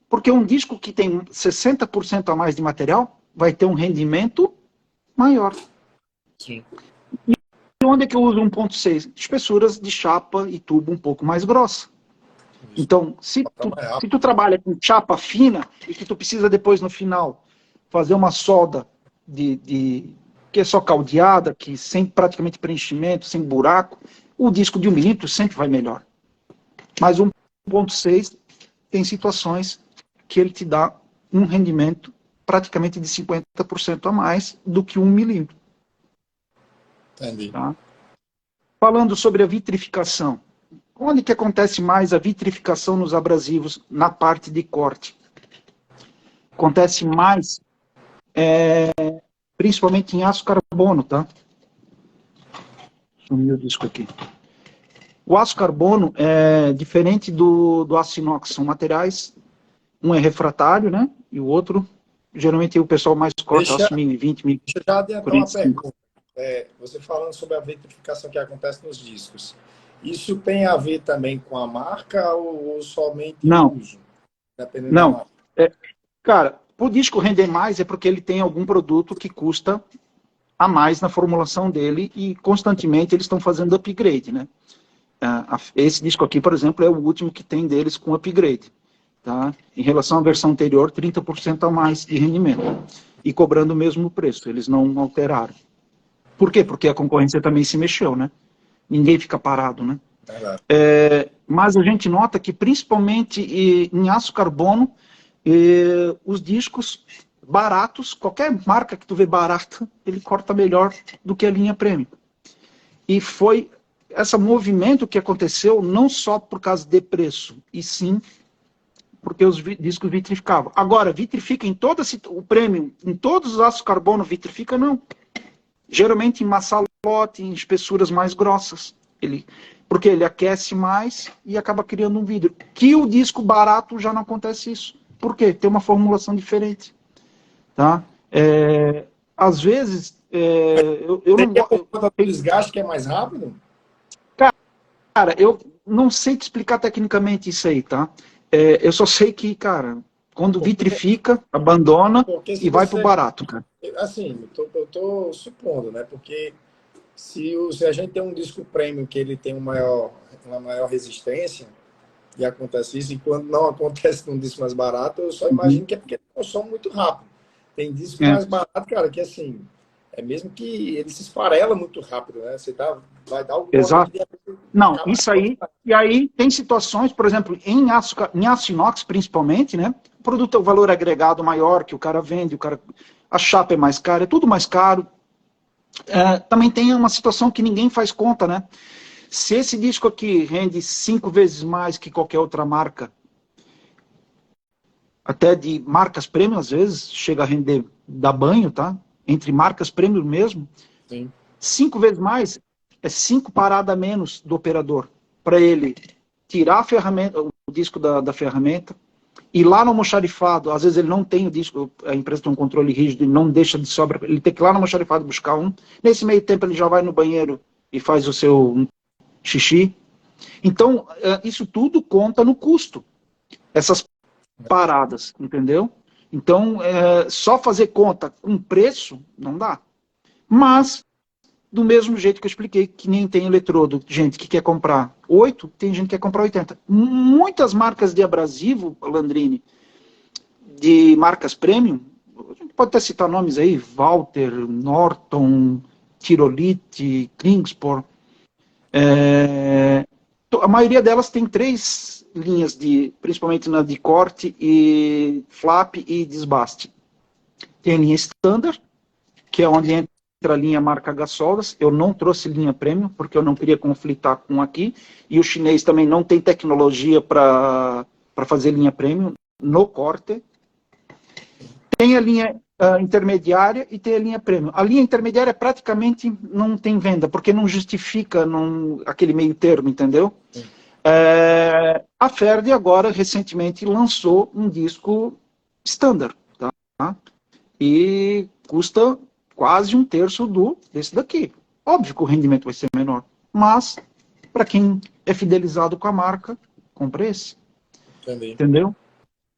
Porque um disco que tem 60% a mais de material vai ter um rendimento maior. Sim. E onde é que eu uso 1.6? Espessuras de chapa e tubo um pouco mais grossa. Isso. Então, se tu trabalha com chapa fina e que tu precisa depois, no final, fazer uma solda que é só caldeada, que sem praticamente preenchimento, sem buraco, o disco de 1 milímetro sempre vai melhor. Mas 1.6 tem situações que ele te dá um rendimento praticamente de 50% a mais do que 1 milímetro. Entendi. Tá? Falando sobre a vitrificação. Onde que acontece mais a vitrificação nos abrasivos? Na parte de corte. Acontece mais, principalmente em aço carbono, tá? Sumiu o disco aqui. O aço carbono é diferente do aço inox. São materiais, um é refratário, né? E o outro, geralmente o pessoal mais corta aço 1020, 1045. Deixa eu já adiantar uma pergunta. Você falando sobre a vitrificação que acontece nos discos. Isso tem a ver também com a marca ou somente o uso? Dependendo da marca. Cara, o disco render mais é porque ele tem algum produto que custa a mais na formulação dele e constantemente eles estão fazendo upgrade, né? Esse disco aqui, por exemplo, é o último que tem deles com upgrade. Tá? Em relação à versão anterior, 30% a mais de rendimento. E cobrando o mesmo preço, eles não alteraram. Por quê? Porque a concorrência também se mexeu, né? Ninguém fica parado, né? Mas a gente nota que, principalmente em aço carbono, os discos baratos, qualquer marca que tu vê barata, ele corta melhor do que a linha premium. E foi esse movimento que aconteceu não só por causa de preço, e sim porque os discos vitrificavam. Agora, vitrifica em todo o premium, em todos os aços carbono, vitrifica não. Geralmente em massalote, em espessuras mais grossas. Porque ele aquece mais e acaba criando um vidro. Que o disco barato já não acontece isso. Por quê? Tem uma formulação diferente. Tá? Às vezes, eu não gosto... O desgaste que é mais rápido? Cara, eu não sei te explicar tecnicamente isso aí, tá? Eu só sei que, cara, quando vitrifica, abandona e vai pro barato, cara. Assim, eu tô supondo, né? Porque se a gente tem um disco premium que ele tem uma maior resistência, e acontece isso, e quando não acontece num disco mais barato, eu só imagino que é porque consome muito rápido. Tem disco mais barato, cara, que assim, é mesmo que ele se esfarela muito rápido, né? Você vai dar algum... Exato. Não, isso aí, e aí tem situações, por exemplo, em aço inox principalmente, né? O produto é o valor agregado maior que o cara vende, a chapa é mais cara, é tudo mais caro. Também tem uma situação que ninguém faz conta, né? Se esse disco aqui rende 5 vezes mais que qualquer outra marca, até de marcas premium, às vezes, chega a render, dá banho, tá? Entre marcas premium mesmo, Sim. 5 vezes mais, é 5 paradas a menos do operador, para ele tirar a ferramenta, o disco da ferramenta, ir lá no almoxarifado, às vezes ele não tem o disco, a empresa tem um controle rígido e não deixa de sobra, ele tem que ir lá no almoxarifado buscar um, nesse meio tempo ele já vai no banheiro e faz o seu xixi. Então, isso tudo conta no custo, essas paradas, entendeu? Então, só fazer conta com preço não dá. Mas, do mesmo jeito que eu expliquei, que nem tem eletrodo, gente que quer comprar 8, tem gente que quer comprar 80. Muitas marcas de abrasivo, Landrini, de marcas premium, a gente pode até citar nomes aí, Walter, Norton, Tirolite, Klingspor, a maioria delas tem 3 linhas, principalmente na de corte, e flap e desbaste. Tem a linha standard, que é onde entra a linha marca H-Soldas. Eu não trouxe linha premium, porque eu não queria conflitar com aqui, e o chinês também não tem tecnologia para fazer linha premium no corte. Tem a linha intermediária e tem a linha premium. A linha intermediária praticamente não tem venda, porque não justifica aquele meio termo, entendeu? A Ferd agora, recentemente, lançou um disco standard, tá? E custa quase 1/3 desse daqui. Óbvio que o rendimento vai ser menor, mas Para quem é fidelizado com a marca, compra esse. Entendi. Entendeu?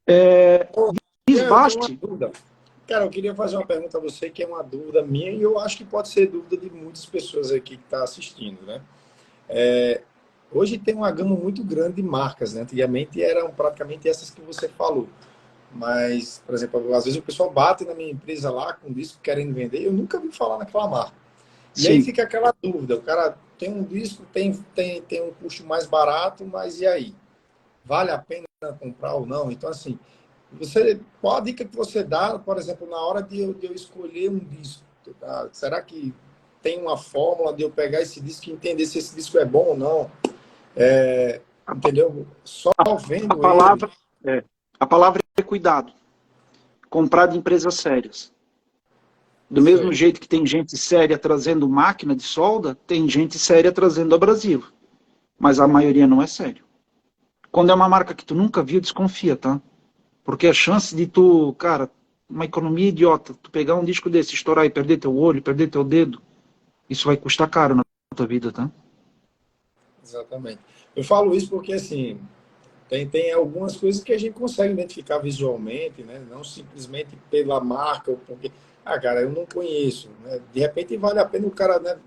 Eu tenho uma Desbaste. dúvida. Cara, eu queria fazer uma pergunta a você, que é uma dúvida minha, e eu acho que pode ser dúvida de muitas pessoas aqui que estão assistindo, né? Hoje tem uma gama muito grande de marcas, né? Antigamente eram praticamente essas que você falou. Mas, por exemplo, às vezes o pessoal bate na minha empresa lá com um disco querendo vender, eu nunca vi falar naquela marca. E aí Sim. fica aquela dúvida, o cara tem um disco, tem um custo mais barato, mas e aí? Vale a pena comprar ou não? Então, assim, qual a dica que você dá, por exemplo, na hora de eu escolher um disco? Tá? Será que tem uma fórmula de eu pegar esse disco e entender se esse disco é bom ou não? Entendeu? Só A vendo ele. palavra, a palavra é cuidado. Comprar de empresas sérias. Do mesmo Sei. jeito que tem gente séria trazendo máquina de solda, tem gente séria trazendo abrasivo. Mas a maioria não é sério. Quando é uma marca que tu nunca viu, desconfia, tá? Porque a chance de tu, cara, uma economia idiota, tu pegar um disco desse, estourar e perder teu olho, perder teu dedo, isso vai custar caro na tua vida, tá? Exatamente. Eu falo isso porque, assim, tem algumas coisas que a gente consegue identificar visualmente, né? Não simplesmente pela marca, ou porque, cara, eu não conheço, né? De repente vale a pena o cara, né?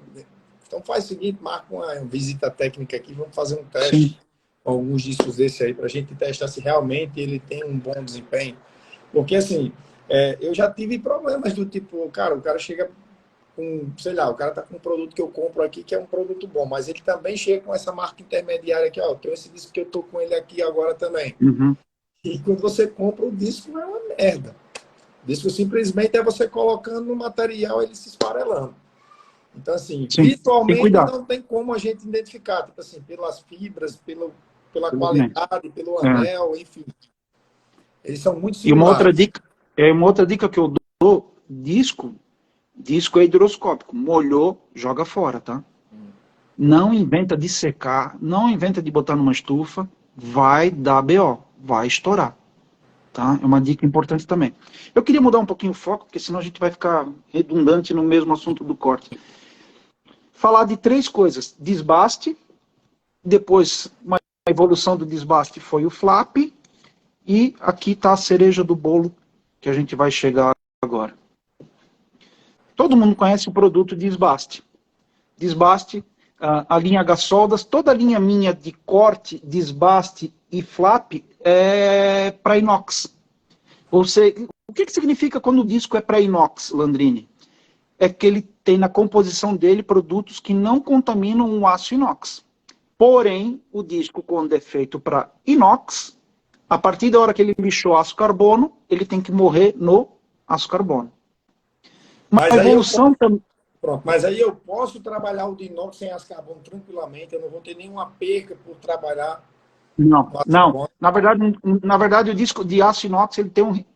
Então faz o seguinte, marca uma visita técnica aqui, vamos fazer um Sim. teste com alguns discos desse aí, para a gente testar se realmente ele tem um bom desempenho. Porque, assim, eu já tive problemas do tipo, cara, o cara chega com, sei lá, o cara tá com um produto que eu compro aqui que é um produto bom, mas ele também chega com essa marca intermediária aqui, ó, eu tenho esse disco que eu tô com ele aqui agora também. Uhum. E quando você compra o disco, é uma merda. O disco simplesmente é você colocando no material, ele se esfarelando. Então, assim, Sim. Tem visualmente cuidado. não tem como a gente identificar, tipo assim, pelas fibras, pela Felizmente. qualidade, pelo É. anel, enfim. Eles são muito E similares. uma outra dica que eu dou, disco é hidroscópico. Molhou, joga fora, tá? Não inventa de secar, não inventa de botar numa estufa, vai dar BO, vai estourar. Tá? É uma dica importante também. Eu queria mudar um pouquinho o foco, porque senão a gente vai ficar redundante no mesmo assunto do corte. Falar de três coisas: desbaste, depois uma evolução do desbaste foi o flap, e aqui está a cereja do bolo que a gente vai chegar agora. Todo mundo conhece o produto desbaste. Desbaste, a linha H-Soldas, toda a linha minha de corte, desbaste e flap é para inox. Ou seja, o que significa quando o disco é para inox, Landrini? É que ele tem na composição dele produtos que não contaminam o aço inox. Porém, o disco, quando é feito para inox, a partir da hora que ele lixou aço carbono, ele tem que morrer no aço carbono. Uma Mas aí eu evolução também. Pronto, mas aí eu posso trabalhar o de inox sem aço carbono tranquilamente, eu não vou ter nenhuma perca por trabalhar Não, no aço não. carbono. Na verdade, o disco de aço inox, ele tem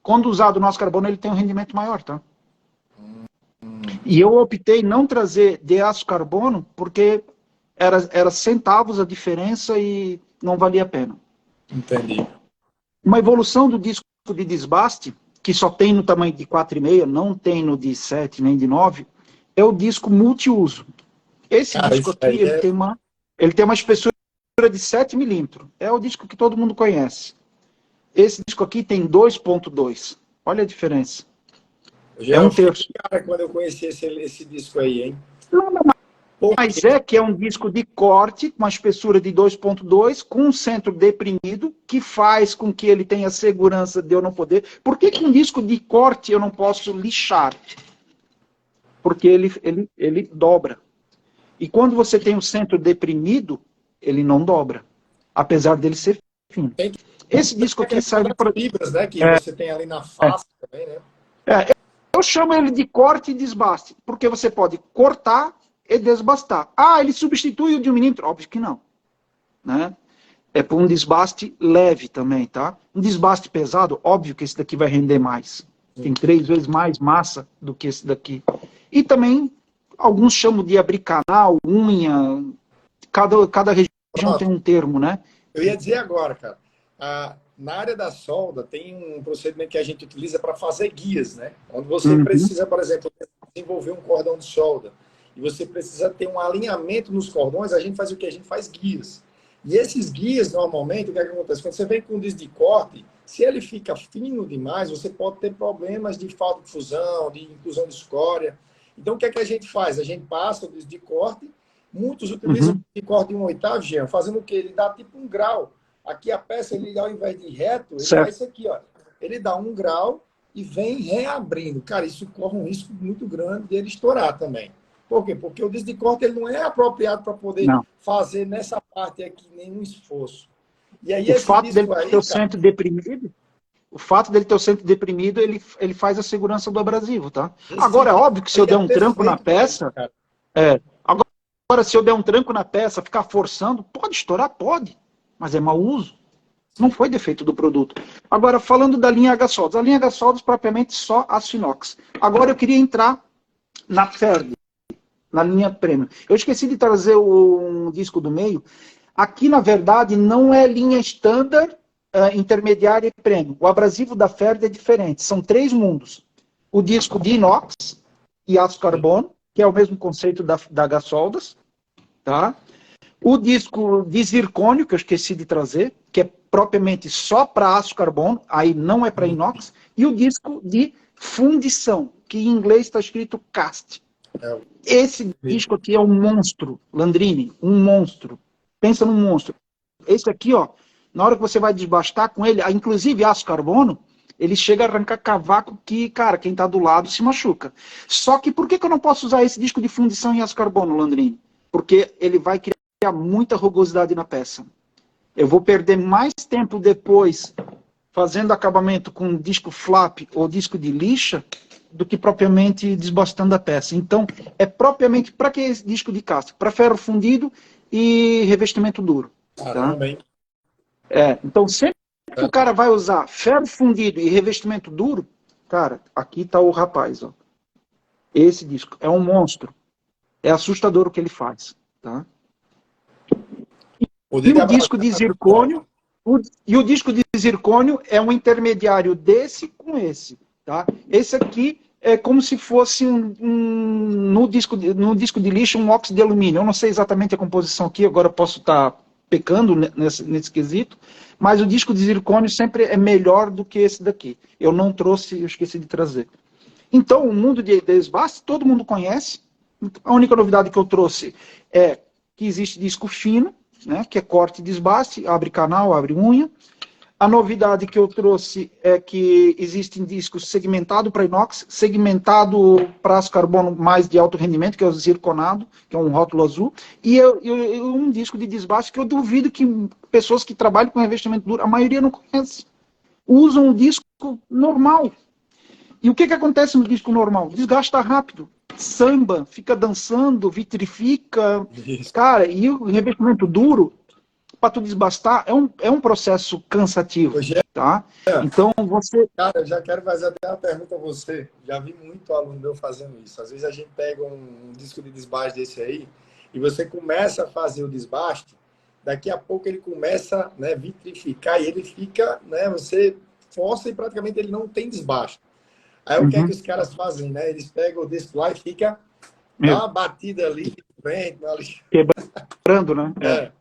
quando usado no aço carbono, ele tem um rendimento maior, tá? E eu optei não trazer de aço carbono porque era centavos a diferença e não valia a pena. Entendi. Uma evolução do disco de desbaste, que só tem no tamanho de 4,5, não tem no de 7 nem de 9, é o disco multiuso. Esse Cara, disco isso aqui, aí ele tem uma espessura de 7 milímetros. É o disco que todo mundo conhece. Esse disco aqui tem 2,2. Olha a diferença. É eu um fiquei de terço. cara quando eu conheci esse disco aí, hein? Nada Porque mais é que é um disco de corte, com uma espessura de 2,2, com um centro deprimido, que faz com que ele tenha segurança de eu não poder. Por que um disco de corte eu não posso lixar? Porque ele dobra. E quando você tem um centro deprimido, ele não dobra, apesar dele ser fino. tem Esse disco a aqui questão serve das para. fibras, né? Que você tem ali na face também, né? Eu chamo ele de corte e desbaste, porque você pode cortar e desbastar. Ah, ele substitui o de 1 milímetro? Óbvio que não. Né? É por um desbaste leve também, tá? Um desbaste pesado, óbvio que esse daqui vai render mais. Tem 3 vezes mais massa do que esse daqui. E também, alguns chamam de abrir canal, unha, cada região tem Pronto. um termo, né? Eu ia dizer agora, cara. Na área da solda, tem um procedimento que a gente utiliza para fazer guias, né? Onde você Uhum. precisa, por exemplo, desenvolver um cordão de solda. e você precisa ter um alinhamento nos cordões, a gente faz o que? A gente faz guias. E esses guias, normalmente, o que acontece? Quando você vem com um disco de corte, se ele fica fino demais, você pode ter problemas de falta de fusão, de inclusão de escória. Então, o que é que a gente faz? A gente passa o disco de corte, muitos utilizam o disco de corte de 1/8, Jean, fazendo o quê? Ele dá tipo um grau. Aqui a peça, ele ao invés de reto, ele faz isso aqui, ó. Ele dá um grau e vem reabrindo. Cara, isso corre um risco muito grande de ele estourar também. Por quê? Porque o disco de corte ele não é apropriado para poder fazer nessa parte aqui nenhum esforço. E aí o fato dele ter o centro deprimido, ele faz a segurança do abrasivo, tá? Agora, é óbvio que se eu der um tranco na peça, agora se eu der um tranco na peça, ficar forçando, pode estourar, pode, mas é mau uso. Não foi defeito do produto. Agora, falando da linha H-Soldas, a linha H-Soldas propriamente só aço inox. Agora eu queria entrar na Ferd, na linha Premium. Eu esqueci de trazer um disco do meio. Aqui, na verdade, não é linha standard, intermediária e Premium. O abrasivo da Ferd é diferente. São 3 mundos. O disco de inox e aço carbono, que é o mesmo conceito da H-Soldas, tá? O disco de zircônio, que eu esqueci de trazer, que é propriamente só para aço carbono, aí não é para inox, e o disco de fundição, que em inglês está escrito cast. Esse disco aqui é um monstro, Landrini, um monstro. Pensa num monstro. Esse aqui, ó, na hora que você vai desbastar com ele, inclusive aço carbono, ele chega a arrancar cavaco que, cara, quem está do lado se machuca. Só que por que eu não posso usar esse disco de fundição em aço carbono, Landrini? Porque ele vai criar muita rugosidade na peça. Eu vou perder mais tempo depois fazendo acabamento com disco flap ou disco de lixa do que propriamente desbastando a peça. Então, é propriamente para que esse disco de casca? Para ferro fundido e revestimento duro. Tá? Então, sempre que o cara vai usar ferro fundido e revestimento duro, cara, aqui está o rapaz. Ó. Esse disco é um monstro. É assustador o que ele faz. Tá? E o disco de zircônio, o disco de zircônio é um intermediário desse com esse. Tá? Esse aqui é como se fosse no disco de lixo um óxido de alumínio. Eu não sei exatamente a composição aqui, agora posso estar pecando nesse quesito, mas o disco de zircônio sempre é melhor do que esse daqui. Eu não trouxe, eu esqueci de trazer. Então, o mundo de desbaste, todo mundo conhece. A única novidade que eu trouxe é que existe disco fino, né, que é corte e desbaste, abre canal, abre unha. A novidade que eu trouxe é que existem discos segmentados para inox, segmentado para aço carbono mais de alto rendimento, que é o zirconado, que é um rótulo azul, e um disco de desbaste que eu duvido que pessoas que trabalham com revestimento duro, a maioria não conhece. Usam um disco normal. E o que acontece no disco normal? Desgasta rápido. Samba, fica dançando, vitrifica. Isso. Cara, e o revestimento duro, para tu desbastar, é um processo cansativo. Tá? Então você. Cara, eu já quero fazer até uma pergunta a você. Já vi muito aluno meu fazendo isso. Às vezes a gente pega um disco de desbaste desse aí e você começa a fazer o desbaste, daqui a pouco ele começa a vitrificar e ele fica, você força e praticamente ele não tem desbaste. Aí o que é que os caras fazem, né? Eles pegam o disco lá e fica dá uma batida ali de frente, ali. Quebrando, né?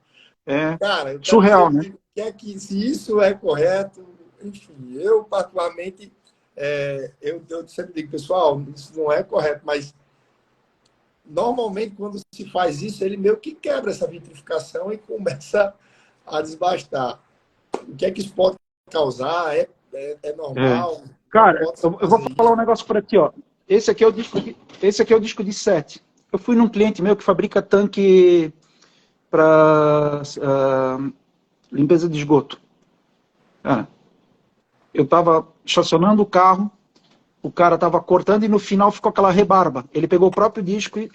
Cara, surreal, né? Que se isso é correto, enfim, eu particularmente, eu sempre digo, pessoal, isso não é correto, mas normalmente quando se faz isso, ele meio que quebra essa vitrificação e começa a desbastar. O que é que isso pode causar? É normal? Cara, eu vou falar um negócio para ti, ó. Esse aqui é o disco de 7. Eu fui num cliente meu que fabrica tanque para limpeza de esgoto. Cara, eu estava estacionando o carro, o cara estava cortando e no final ficou aquela rebarba. Ele pegou o próprio disco e...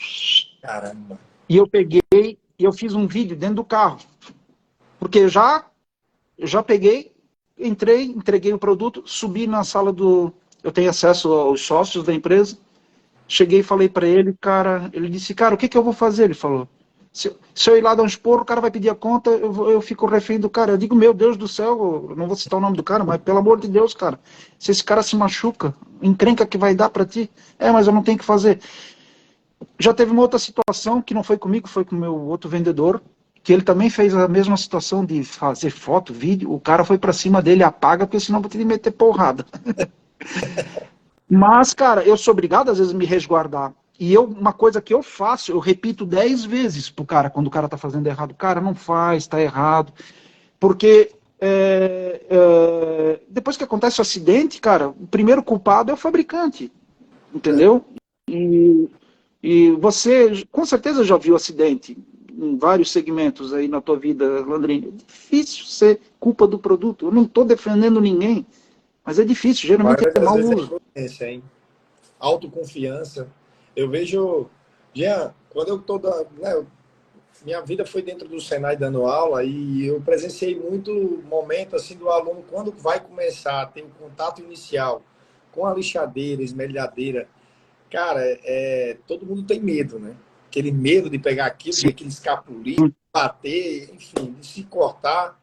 Caramba! E eu peguei e eu fiz um vídeo dentro do carro. Porque eu já peguei, entrei, entreguei o produto, subi na sala do... Eu tenho acesso aos sócios da empresa. Cheguei e falei para ele, cara... Ele disse, cara, o que eu vou fazer? Ele falou... Se eu ir lá dar um esporro, o cara vai pedir a conta, eu fico refém do cara. Eu digo, meu Deus do céu, eu não vou citar o nome do cara, mas pelo amor de Deus, cara, se esse cara se machuca, encrenca que vai dar pra ti. Mas eu não tenho o que fazer. Já teve uma outra situação que não foi comigo, foi com o meu outro vendedor, que ele também fez a mesma situação de fazer foto, vídeo, o cara foi pra cima dele, apaga, porque senão vou ter que meter porrada. Mas, cara, eu sou obrigado às vezes a me resguardar. E uma coisa que eu faço, eu repito 10 vezes pro cara, quando o cara tá fazendo errado. Cara, não faz, tá errado. Porque depois que acontece o acidente, cara, o primeiro culpado é o fabricante. Entendeu? E você, com certeza, já viu acidente em vários segmentos aí na tua vida, Landrini. É difícil ser culpa do produto. Eu não estou defendendo ninguém, mas é difícil, geralmente Mas é às mau vezes é uso. influência, hein? Autoconfiança. Eu vejo, Jean, quando eu estou, né, minha vida foi dentro do Senai dando aula e eu presenciei muito momento assim do aluno quando vai começar a ter um contato inicial com a lixadeira, esmerilhadeira. Cara, todo mundo tem medo, né? Aquele medo de pegar aquilo, de Sim. aquele escapulir, bater, enfim, de se cortar.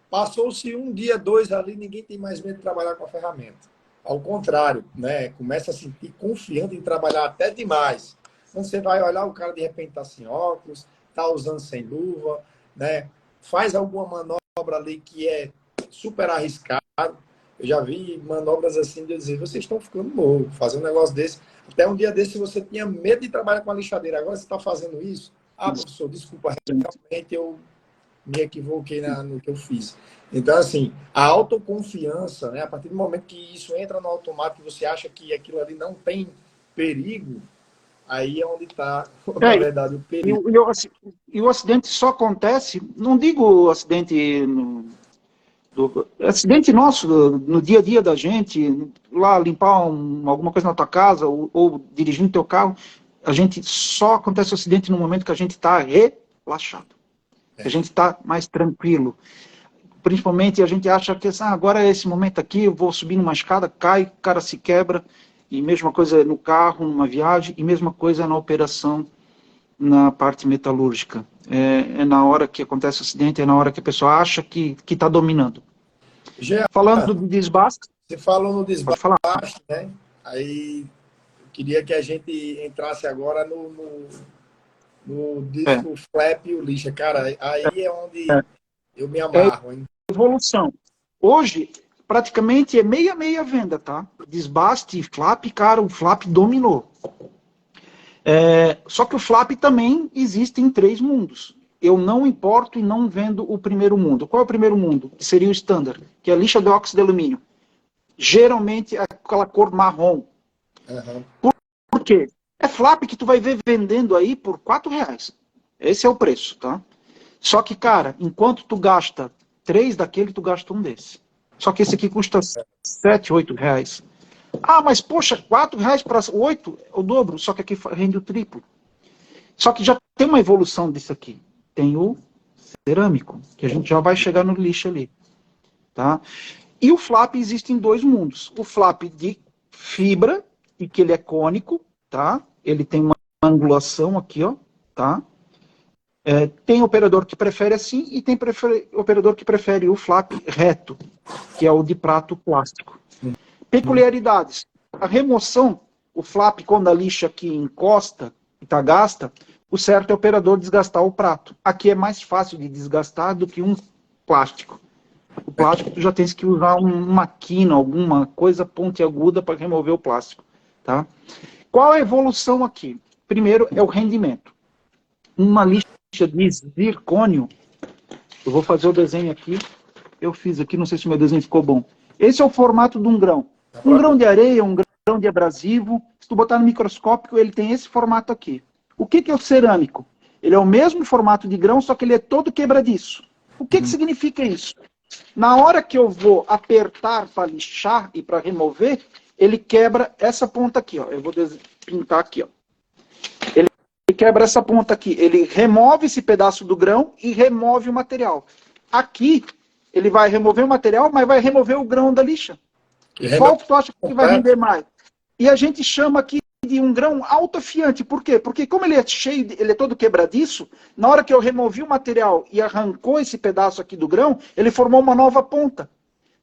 Passou-se um dia, dois ali, ninguém tem mais medo de trabalhar com a ferramenta. Ao contrário, né? Começa a sentir confiante em trabalhar até demais. Quando você vai olhar, o cara de repente está sem óculos, está usando sem luva, né? Faz alguma manobra ali que é super arriscado. Eu já vi manobras assim de dizer, vocês estão ficando loucos, fazer um negócio desse. Até um dia desse você tinha medo de trabalhar com a lixadeira, agora você está fazendo isso? Ah, professor, desculpa, realmente eu me equivoquei no que eu fiz. Então, assim, a autoconfiança, né, a partir do momento que isso entra no automático, você acha que aquilo ali não tem perigo, aí é onde está, na É, verdade, o e, perigo. o- e o aci- e o acidente só acontece, não digo acidente acidente nosso, no dia a dia da gente, lá limpar alguma coisa na tua casa ou dirigindo teu carro, a gente só acontece o acidente no momento que a gente está relaxado, que a gente está mais tranquilo. Principalmente a gente acha que agora é esse momento aqui, eu vou subir numa escada, cai, o cara se quebra, e mesma coisa no carro, numa viagem, e mesma coisa na operação, na parte metalúrgica. É na hora que acontece o acidente, é na hora que a pessoa acha que está dominando. Jean, Falando do desbaste, você falou no pode desbaste, falar. né? Aí eu queria que a gente entrasse agora no É, disco flap e o lixa. Cara, aí é onde é, eu me é amarro, hein? evolução. Hoje, praticamente é meia venda, tá? Desbaste e flap, cara, o flap dominou. Só que o flap também existe em 3 mundos. Eu não importo e não vendo o primeiro mundo. Qual é o primeiro mundo? Que seria o standard, que é a lixa de óxido de alumínio. Geralmente é aquela cor marrom. Uhum. Por quê? É flap que tu vai ver vendendo aí por R$ 4. Esse é o preço, tá? Só que, cara, enquanto tu gasta 3 daquele, tu gasta um desse. Só que esse aqui custa 7, R$ 8. Ah, mas poxa, R$ 4 para 8 é o dobro, só que aqui rende o triplo. Só que já tem uma evolução disso aqui. Tem o cerâmico, que a gente já vai chegar no lixo ali. Tá? E o flap existe em 2 mundos. O flap de fibra, e que ele é cônico, tá? Ele tem uma angulação aqui, ó, tá? Tem operador que prefere assim e tem operador que prefere o flap reto, que é o de prato plástico. Peculiaridades. A remoção, o flap, quando a lixa aqui encosta e está gasta, o certo é o operador desgastar o prato. Aqui é mais fácil de desgastar do que um plástico. O plástico tu já tens que usar uma quina, alguma coisa pontiaguda para remover o plástico. Tá? Qual a evolução aqui? Primeiro é o rendimento. Uma lixa de zircônio, eu vou fazer o desenho aqui, eu fiz aqui, não sei se o meu desenho ficou bom. Esse é o formato de um grão. Um grão de areia, um grão de abrasivo, se tu botar no microscópio, ele tem esse formato aqui. O que é o cerâmico? Ele é o mesmo formato de grão, só que ele é todo quebradiço. O que significa isso? Na hora que eu vou apertar para lixar e para remover, ele quebra essa ponta aqui, ó. Eu vou pintar aqui, ó. Ele quebra essa ponta aqui. Ele remove esse pedaço do grão e remove o material. Aqui, ele vai remover o material, mas vai remover o grão da lixa. Qual que tu acha que vai render mais? E a gente chama aqui de um grão autoafiante. Por quê? Porque como ele é cheio, ele é todo quebradiço, na hora que eu removi o material e arrancou esse pedaço aqui do grão, ele formou uma nova ponta.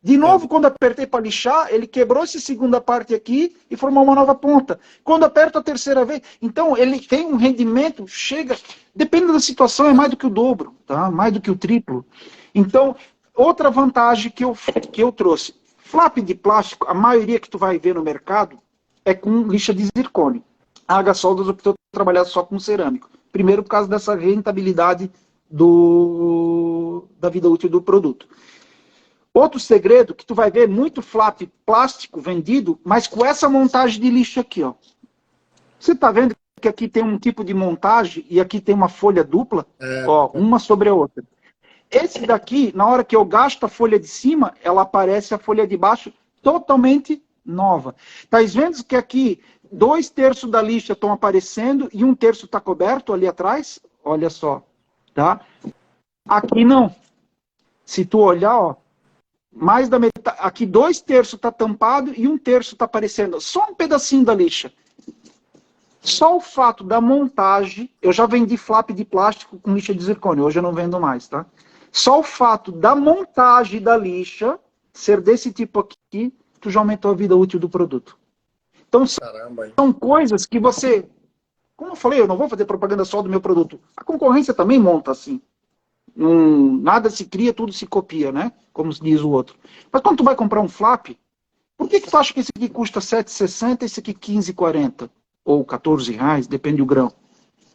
De novo, quando apertei para lixar, ele quebrou essa segunda parte aqui e formou uma nova ponta. Quando aperto a terceira vez, então ele tem um rendimento, chega, depende da situação, é mais do que o dobro, tá? Mais do que o triplo. Então, outra vantagem que eu trouxe, flap de plástico, a maioria que tu vai ver no mercado é com lixa de zircônio. A H-Soldas optou por trabalhar só com cerâmico. Primeiro, por causa dessa rentabilidade da vida útil do produto. Outro segredo, que tu vai ver muito flap plástico vendido, mas com essa montagem de lixo aqui, ó. Você tá vendo que aqui tem um tipo de montagem e aqui tem uma folha dupla? Ó, uma sobre a outra. Esse daqui, na hora que eu gasto a folha de cima, ela aparece a folha de baixo totalmente nova. Tá vendo que aqui 2/3 da lixa estão aparecendo e 1/3 está coberto ali atrás? Olha só, tá? Aqui não. Se tu olhar, ó, mais da metade, aqui 2/3 está tampado e 1/3 está aparecendo. Só um pedacinho da lixa. Só o fato da montagem, eu já vendi flap de plástico com lixa de zircônio, hoje eu não vendo mais, tá? Só o fato da montagem da lixa ser desse tipo aqui, tu já aumentou a vida útil do produto. Então são coisas que você, como eu falei, eu não vou fazer propaganda só do meu produto. A concorrência também monta assim. Nada se cria, tudo se copia, né? Como diz o outro. Mas quando tu vai comprar um flap, por que tu acha que esse aqui custa R$ 7,60 e esse aqui R$ 15,40? Ou R$14, depende do grão.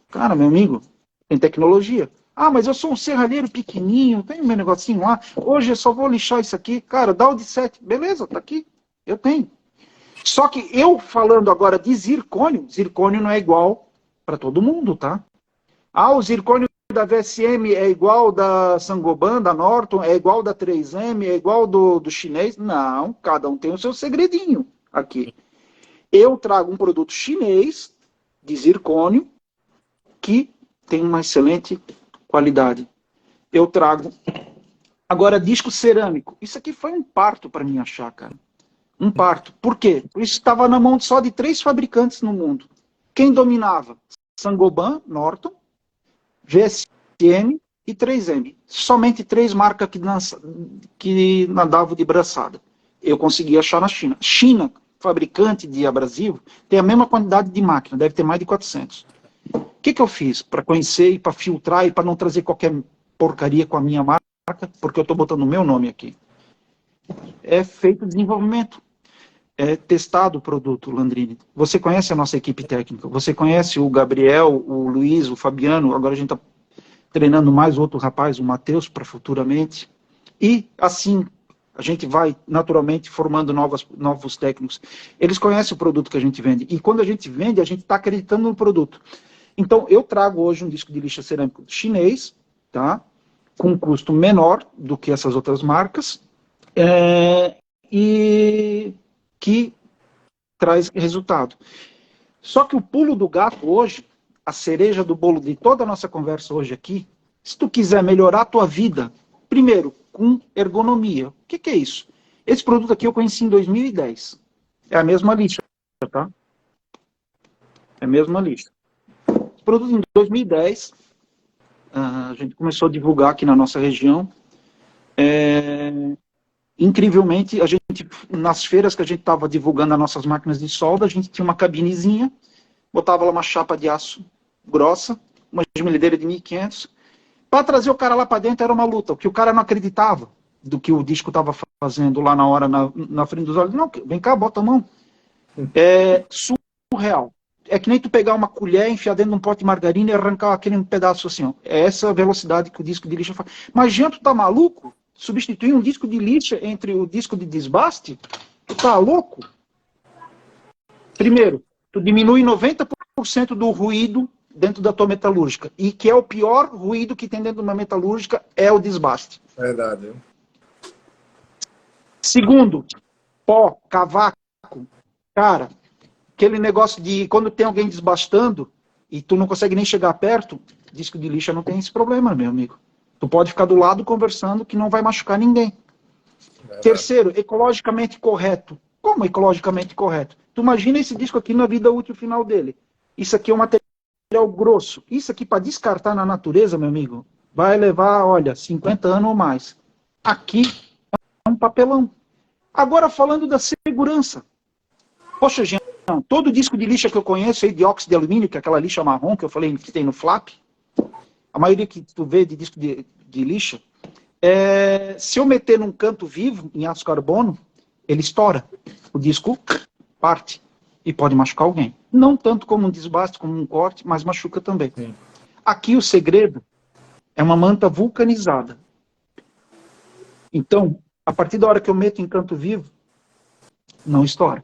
Cara, meu amigo, tem tecnologia. Ah, mas eu sou um serralheiro pequenininho, tem meu negocinho lá. Hoje eu só vou lixar isso aqui. Cara, dá o de 7. Beleza, tá aqui. Eu tenho. Só que eu falando agora de zircônio não é igual para todo mundo, tá? Ah, o zircônio da VSM é igual da Saint-Gobain, da Norton, é igual da 3M, é igual do chinês. Não, cada um tem o seu segredinho aqui. Eu trago um produto chinês de zircônio que tem uma excelente qualidade. Eu trago. Agora, disco cerâmico. Isso aqui foi um parto para mim achar, cara. Um parto. Por quê? Isso estava na mão só de 3 fabricantes no mundo. Quem dominava? Saint-Gobain, Norton, VSM e 3M. Somente 3 marcas que nadavam de braçada. Eu consegui achar na China. China, fabricante de abrasivo, tem a mesma quantidade de máquina, deve ter mais de 400. O que eu fiz para conhecer e para filtrar e para não trazer qualquer porcaria com a minha marca, porque eu estou botando o meu nome aqui? É feito desenvolvimento. É testado o produto, Landrini. Você conhece a nossa equipe técnica, você conhece o Gabriel, o Luiz, o Fabiano, agora a gente está treinando mais outro rapaz, o Matheus, para futuramente. E assim, a gente vai naturalmente formando novos técnicos. Eles conhecem o produto que a gente vende. E quando a gente vende, a gente está acreditando no produto. Então, eu trago hoje um disco de lixa cerâmico chinês, tá? Com um custo menor do que essas outras marcas, e que traz resultado. Só que o pulo do gato hoje, a cereja do bolo de toda a nossa conversa hoje aqui, se tu quiser melhorar a tua vida, primeiro, com ergonomia. O que é isso? Esse produto aqui eu conheci em 2010. É a mesma lixa, tá? É a mesma lixa. Esse produto em 2010, a gente começou a divulgar aqui na nossa região. Incrivelmente, a gente, nas feiras que a gente estava divulgando as nossas máquinas de solda, a gente tinha uma cabinezinha, botava lá uma chapa de aço grossa, uma esmerilheira de 1.500. Para trazer o cara lá para dentro era uma luta, porque o cara não acreditava do que o disco estava fazendo lá na hora, na frente dos olhos. Não, vem cá, bota a mão. É surreal. É que nem tu pegar uma colher, enfiar dentro de um pote de margarina e arrancar aquele pedaço assim. Ó. É essa a velocidade que o disco de lixa faz. Mas, gente, tu tá maluco? Substituir um disco de lixa entre o disco de desbaste? Tu tá louco? Primeiro, tu diminui 90% do ruído dentro da tua metalúrgica. E que é o pior ruído que tem dentro de uma metalúrgica é o desbaste. Verdade. Segundo, pó, cavaco. Cara, aquele negócio de quando tem alguém desbastando e tu não consegue nem chegar perto, disco de lixa não tem esse problema, meu amigo. Tu pode ficar do lado conversando que não vai machucar ninguém. Verdade. Terceiro, ecologicamente correto. Como ecologicamente correto? Tu imagina esse disco aqui na vida útil final dele. Isso aqui é um material grosso. Isso aqui para descartar na natureza, meu amigo, vai levar, olha, 50 anos ou mais. Aqui é um papelão. Agora, falando da segurança. Poxa, Jean, todo disco de lixa que eu conheço é de óxido de alumínio, que é aquela lixa marrom que eu falei que tem no flap. A maioria que tu vê de disco de lixa. Se eu meter num canto vivo, em aço carbono, ele estoura. O disco parte e pode machucar alguém. Não tanto como um desbaste, como um corte, mas machuca também. Sim. Aqui o segredo é uma manta vulcanizada. Então, a partir da hora que eu meto em canto vivo, não estoura.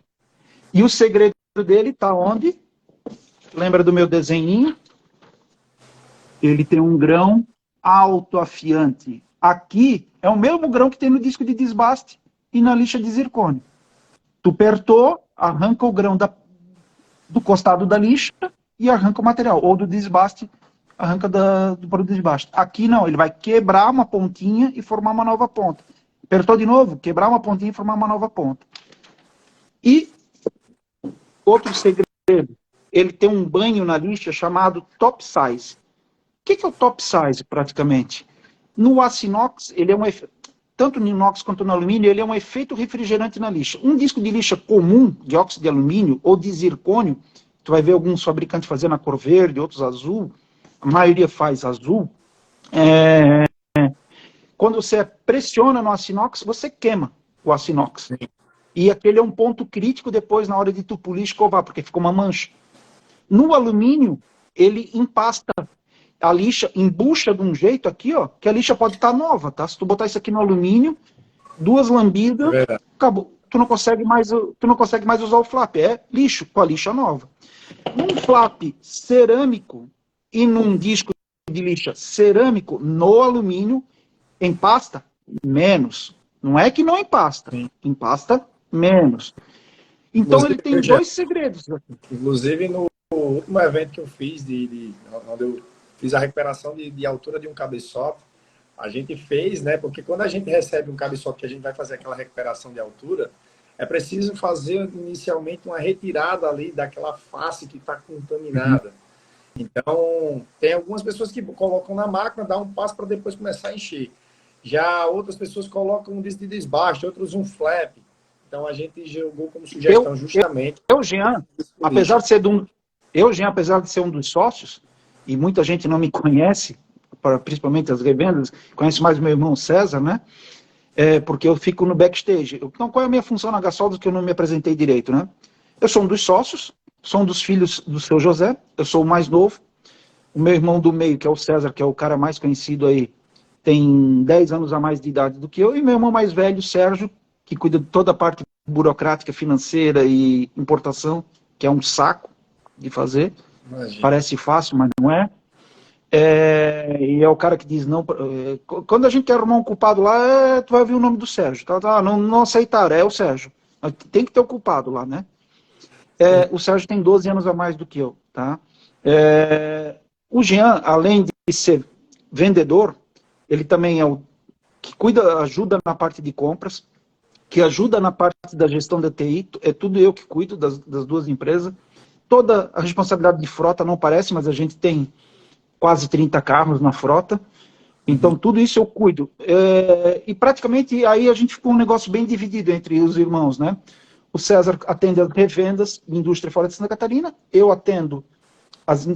E o segredo dele está onde? Lembra do meu desenhinho? Ele tem um grão autoafiante. Aqui é o mesmo grão que tem no disco de desbaste e na lixa de zircônio. Tu apertou, arranca o grão do costado da lixa e arranca o material. Ou do desbaste, arranca do produto de desbaste. Aqui não, ele vai quebrar uma pontinha e formar uma nova ponta. Apertou de novo, quebrar uma pontinha e formar uma nova ponta. E outro segredo, ele tem um banho na lixa chamado top size. O que é o top size, praticamente? No aço inox, ele é tanto no inox quanto no alumínio, ele é um efeito refrigerante na lixa. Um disco de lixa comum, de óxido de alumínio ou de zircônio, tu vai ver alguns fabricantes fazendo a cor verde, outros azul, a maioria faz azul. Quando você pressiona no aço inox, você queima o aço inox. Sim. E aquele é um ponto crítico depois na hora de tu polir e escovar, porque fica uma mancha. No alumínio, ele empasta a lixa, embucha de um jeito aqui, ó, que a lixa pode estar nova, tá? Se tu botar isso aqui no alumínio, 2 lambidas, acabou. Tu não consegue mais usar o flap. É lixo, com a lixa nova. Num flap cerâmico e num disco de lixa cerâmico, no alumínio, empasta menos. Não é que não empasta, empasta menos. Então inclusive, ele tem 2 segredos. Inclusive no último evento que eu fiz, onde eu fiz a recuperação de altura de um cabeçote, a gente fez, né? Porque quando a gente recebe um cabeçote que a gente vai fazer aquela recuperação de altura, é preciso fazer inicialmente uma retirada ali daquela face que está contaminada. Então, tem algumas pessoas que colocam na máquina, dá um passo para depois começar a encher. Já outras pessoas colocam um disco de desbaste, outros um flap. Então, a gente jogou como sugestão justamente... Jean, apesar de ser um dos sócios, e muita gente não me conhece, principalmente as revendas, conhece mais meu irmão César, né? Porque eu fico no backstage. Então, qual é a minha função na Gasoldos que eu não me apresentei direito, né? Eu sou um dos sócios, sou um dos filhos do seu José, eu sou o mais novo. O meu irmão do meio, que é o César, que é o cara mais conhecido aí, tem 10 anos a mais de idade do que eu, e meu irmão mais velho, Sérgio, que cuida de toda a parte burocrática, financeira e importação, que é um saco de fazer. Imagina. Parece fácil, mas não é. E é o cara que diz não. Quando a gente quer arrumar um culpado lá, tu vai ouvir o nome do Sérgio. Não aceitaram, é o Sérgio. Tem que ter o culpado lá, né? O Sérgio tem 12 anos a mais do que eu, tá? O Jean, além de ser vendedor, ele também é o que ajuda na parte de compras, que ajuda na parte da gestão da TI, é tudo eu que cuido das 2 empresas. Toda a responsabilidade de frota não parece, mas a gente tem quase 30 carros na frota, então tudo isso eu cuido. E praticamente aí a gente ficou um negócio bem dividido entre os irmãos, né? O César atende as revendas de indústria fora de Santa Catarina, eu atendo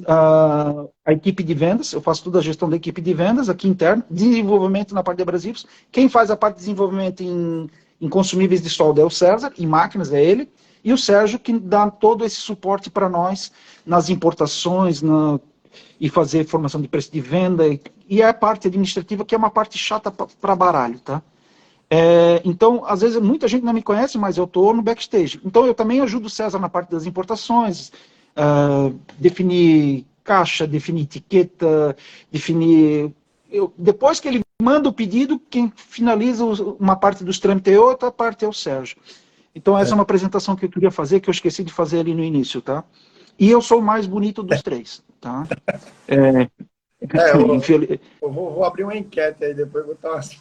a equipe de vendas, eu faço toda a gestão da equipe de vendas aqui interna, desenvolvimento na parte de abrasivos. Quem faz a parte de desenvolvimento em consumíveis de solda é o César, em máquinas é ele, e o Sérgio que dá todo esse suporte para nós nas importações, e fazer formação de preço de venda, e a parte administrativa, que é uma parte chata para baralho, tá? Então, às vezes, muita gente não me conhece, mas eu estou no backstage. Então, eu também ajudo o César na parte das importações, definir caixa, definir etiqueta, definir... depois que ele manda o pedido, quem finaliza uma parte dos trâmites e outra parte é o Sérgio. Então, essa é uma apresentação que eu queria fazer, que eu esqueci de fazer ali no início, tá? E eu sou o mais bonito dos 3, tá? Eu vou abrir uma enquete aí, depois botar umas...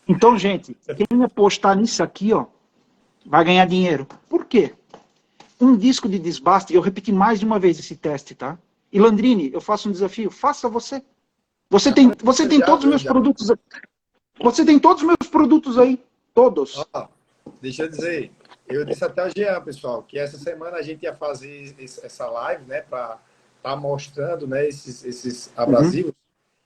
Então, gente, quem apostar nisso aqui, ó, vai ganhar dinheiro. Por quê? Um disco de desbaste, eu repeti mais de uma vez esse teste, tá? E Landrini, eu faço um desafio, faça você. Você tem todos os meus produtos. Você tem todos os meus produtos aí. Todos. Ó, deixa eu dizer, eu disse até ao Jean, pessoal, que essa semana a gente ia fazer essa live, né, para estar mostrando, né, esses abrasivos,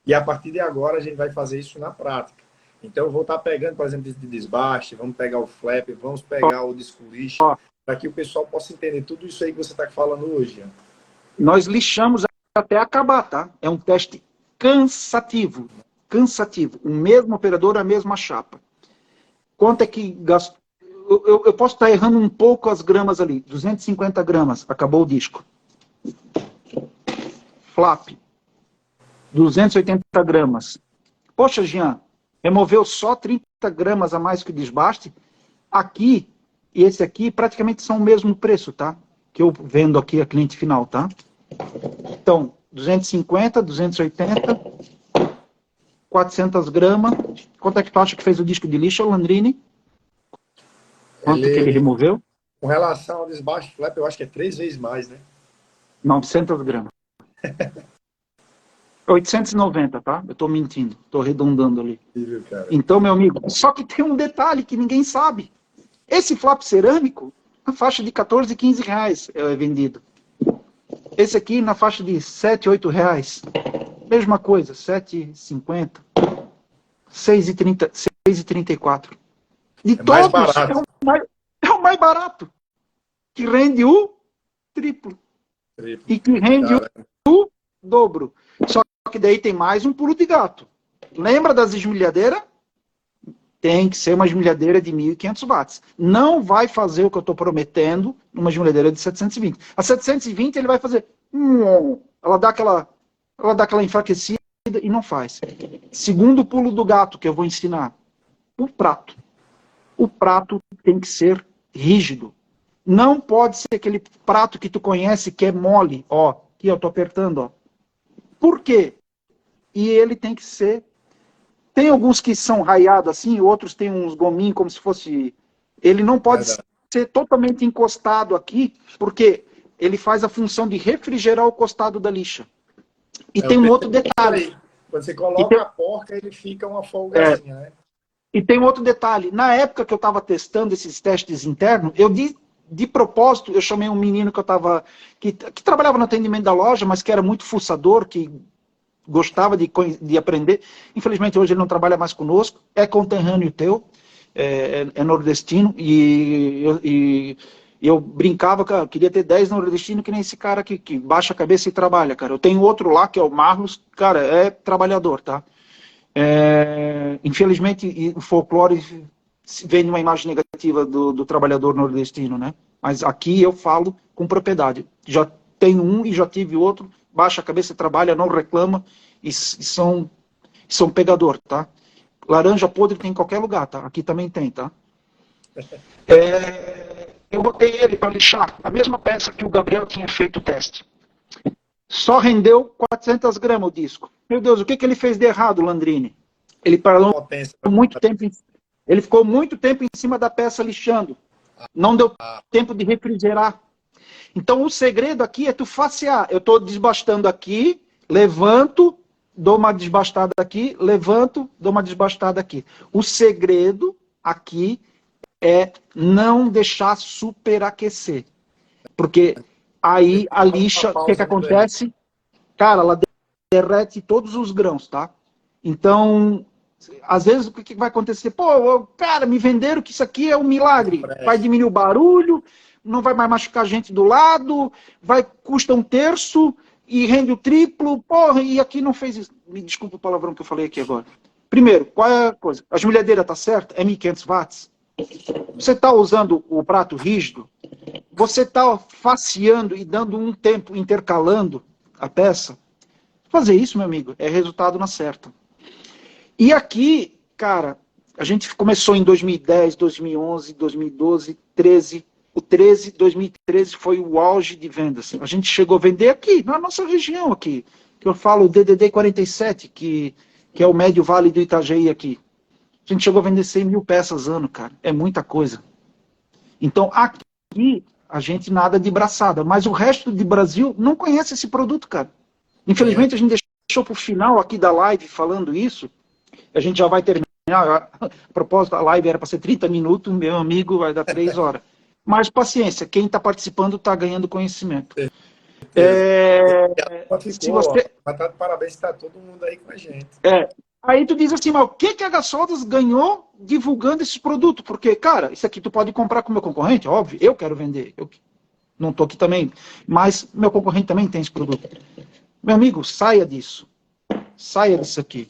e a partir de agora a gente vai fazer isso na prática. Então eu vou estar pegando, por exemplo, de desbaste, vamos pegar o flap, vamos pegar o disco lixa, para que o pessoal possa entender tudo isso aí que você está falando hoje, Jean. Nós lixamos até acabar, tá? É um teste cansativo. Cansativo. O mesmo operador, a mesma chapa. Quanto é que gastou? Eu posso estar errando um pouco as gramas ali. 250 gramas. Acabou o disco. Flap. 280 gramas. Poxa, Jean, removeu só 30 gramas a mais que o desbaste. Aqui e esse aqui praticamente são o mesmo preço, tá? Que eu vendo aqui a cliente final, tá? Então, 250, 280, 400 gramas. Quanto é que tu acha que fez o disco de lixo, Landrini? Quanto que ele removeu? Com relação ao desbaste flap, eu acho que é 3 vezes mais, né? 900 gramas. 890, tá? Eu tô mentindo. Tô arredondando ali. Então, meu amigo, só que tem um detalhe que ninguém sabe. Esse flap cerâmico, na faixa de 14, 15 reais é vendido. Esse aqui na faixa de 7, 8 reais. Mesma coisa, 7,50, 6,30, 6,34. De todos, mais barato. É o mais barato. Que rende o triplo. E que rende o dobro. Só que daí tem mais um pulo de gato. Lembra das esmilhadeiras? Tem que ser uma esmilhadeira de 1.500 watts. Não vai fazer o que eu estou prometendo numa esmilhadeira de 720. A 720 ele vai fazer... Ela dá aquela enfraquecida e não faz. Segundo pulo do gato que eu vou ensinar. O prato. O prato tem que ser rígido. Não pode ser aquele prato que tu conhece que é mole. Ó, aqui eu estou apertando, ó. Por quê? E ele tem que ser... Tem alguns que são raiados assim, outros têm uns gominhos como se fosse... Ele não pode ser totalmente encostado aqui, porque ele faz a função de refrigerar o costado da lixa. E tem um outro detalhe. Quando você coloca a porca, ele fica uma folgazinha, né? E tem um outro detalhe. Na época que eu estava testando esses testes internos, eu de propósito, eu chamei um menino que trabalhava no atendimento da loja, mas que era muito fuçador, que gostava de aprender. Infelizmente, hoje ele não trabalha mais conosco. É conterrâneo teu, é nordestino. E eu brincava, cara, eu queria ter 10 nordestinos que nem esse cara aqui, que baixa a cabeça e trabalha, cara. Eu tenho outro lá, que é o Marlos, cara, é trabalhador, tá? Infelizmente, o folclore vem uma imagem negativa do trabalhador nordestino, né? Mas aqui eu falo com propriedade. Já tenho um e já tive outro, baixa a cabeça, trabalha, não reclama, e são pegador, tá? Laranja podre tem em qualquer lugar, tá? Aqui também tem, tá? Eu botei ele para lixar, a mesma peça que o Gabriel tinha feito o teste. Só rendeu 400 gramas o disco. Meu Deus, o que ele fez de errado, Landrini? Ele parou muito tempo, ele ficou muito tempo em cima da peça lixando. Não deu tempo de refrigerar. Então o segredo aqui é tu facear. Eu estou desbastando aqui, levanto, dou uma desbastada aqui, levanto, dou uma desbastada aqui. O segredo aqui é não deixar superaquecer. Porque aí a lixa, o que acontece? Cara, ela derrete todos os grãos, tá? Então, às vezes, o que vai acontecer? Pô, cara, me venderam que isso aqui é um milagre. Vai diminuir o barulho, não vai mais machucar gente do lado, custa 1/3 e rende o triplo. Porra, e aqui não fez isso. Me desculpa o palavrão que eu falei aqui agora. Primeiro, qual é a coisa? A esmilhadeira tá certa? É 1.500 watts? Você está usando o prato rígido? Você está faceando e dando um tempo, intercalando a peça? Fazer isso, meu amigo, é resultado na certa. E aqui, cara, a gente começou em 2010, 2011, 2012, 2013. O 2013 foi o auge de vendas. A gente chegou a vender aqui, na nossa região aqui. Que eu falo o DDD 47, que é o médio vale do Itajaí aqui. A gente chegou a vender 100 mil peças ano, cara. É muita coisa. Então, aqui, a gente nada de braçada. Mas o resto do Brasil não conhece esse produto, cara. Infelizmente, a gente deixou para o final aqui da live falando isso. A gente já vai terminar A propósito, a live era para ser 30 minutos, meu amigo vai dar 3 horas. Mas paciência, quem está participando está ganhando conhecimento. Se Ficou, você, ó, tá de parabéns, está todo mundo aí com a gente. aí tu diz assim, mas o que a Gasodas ganhou divulgando esse produto? Porque, cara, isso aqui tu pode comprar com o meu concorrente, óbvio, eu quero vender. Eu não estou aqui também, mas meu concorrente também tem esse produto. Meu amigo, saia disso. Saia disso aqui.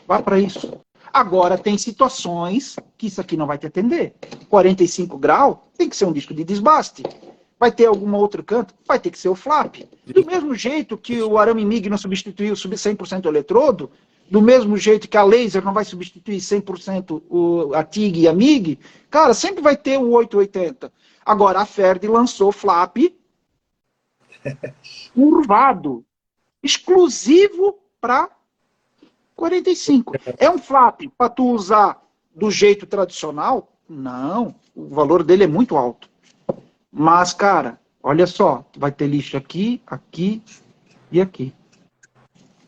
Vá para isso. Agora, tem situações que isso aqui não vai te atender. 45 graus tem que ser um disco de desbaste. Vai ter algum outro canto? Vai ter que ser o flap. Do mesmo jeito que o arame MIG não substituiu 100% o eletrodo, do mesmo jeito que a laser não vai substituir 100% a TIG e a MIG, cara, sempre vai ter o 880. Agora, a Ferd lançou flap curvado, exclusivo para 45. É um flap para tu usar do jeito tradicional? Não. O valor dele é muito alto. Mas, cara, olha só, vai ter lixo aqui, aqui e aqui.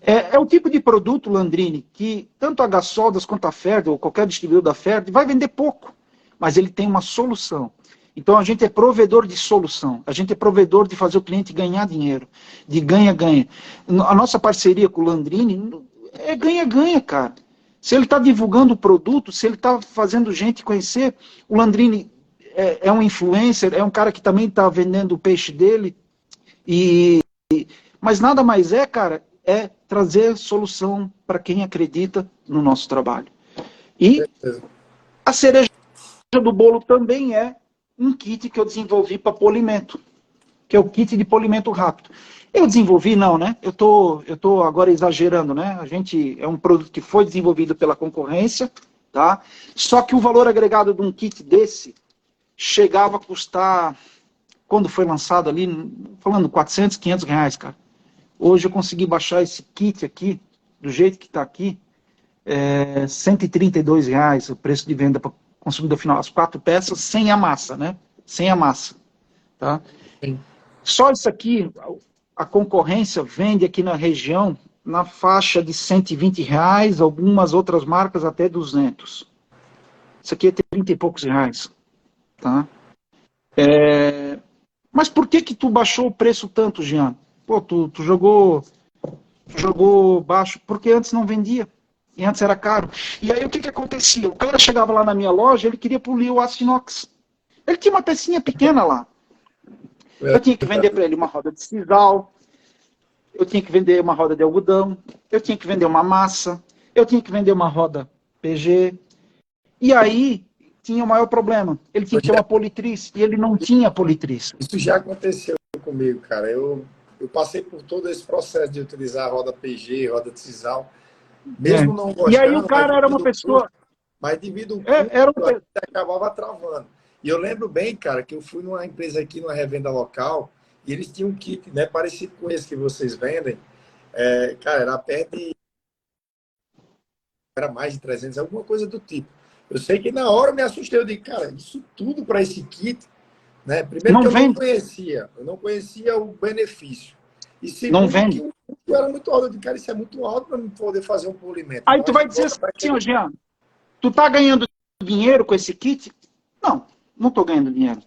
É o tipo de produto, Landrini, que tanto a Gasodas quanto a Ferd, ou qualquer distribuidor da Ferd, vai vender pouco. Mas ele tem uma solução. Então a gente é provedor de solução. A gente é provedor de fazer o cliente ganhar dinheiro. De ganha-ganha. A nossa parceria com o Landrini é ganha-ganha, cara. Se ele está divulgando o produto, se ele está fazendo gente conhecer, o Landrini é um influencer, é um cara que também está vendendo o peixe dele. Mas nada mais é, cara, é trazer solução para quem acredita no nosso trabalho. E a cereja do bolo também é um kit que eu desenvolvi para polimento, que é o kit de polimento rápido. Eu desenvolvi, não, né? Eu tô agora exagerando, né? A gente é um produto que foi desenvolvido pela concorrência, tá? Só que o valor agregado de um kit desse chegava a custar, quando foi lançado ali, falando 400, 500 reais, cara. Hoje eu consegui baixar esse kit aqui, do jeito que está aqui, R$ 132 o preço de venda para consumidor final. As 4 peças sem a massa, né? Sem a massa. Tá? Só isso aqui, a concorrência vende aqui na região na faixa de R$ 120, algumas outras marcas até 200. Isso aqui é 30 e poucos reais. Tá? Mas por que tu baixou o preço tanto, Jean? Pô, tu jogou baixo, porque antes não vendia. E antes era caro. E aí o que acontecia? O cara chegava lá na minha loja, ele queria polir o aço inox. Ele tinha uma pecinha pequena lá. Eu tinha que vender para ele uma roda de sisal, eu tinha que vender uma roda de algodão, eu tinha que vender uma massa, eu tinha que vender uma roda PG. E aí tinha o maior problema. Ele tinha que ter uma politriz, e ele não tinha politriz. Isso já aconteceu comigo, cara. Eu passei por todo esse processo de utilizar a roda PG, roda de sisal, mesmo não gostando. E aí o cara era uma pessoa... Mas devido ao custo, acabava travando. E eu lembro bem, cara, que eu fui numa empresa aqui, numa revenda local, e eles tinham um kit, né, parecido com esse que vocês vendem. Cara, era perto de... Era mais de 300, alguma coisa do tipo. Eu sei que na hora eu me assustei. Eu digo, cara, isso tudo para esse kit, né? Primeiro não que eu vende. não conhecia o benefício. E segundo, não vende. Que o custo era muito alto. Eu digo, cara, isso é muito alto para não poder fazer um polimento. Aí tu vai dizer assim, Jean, tu tá ganhando dinheiro com esse kit? Não, não estou ganhando dinheiro.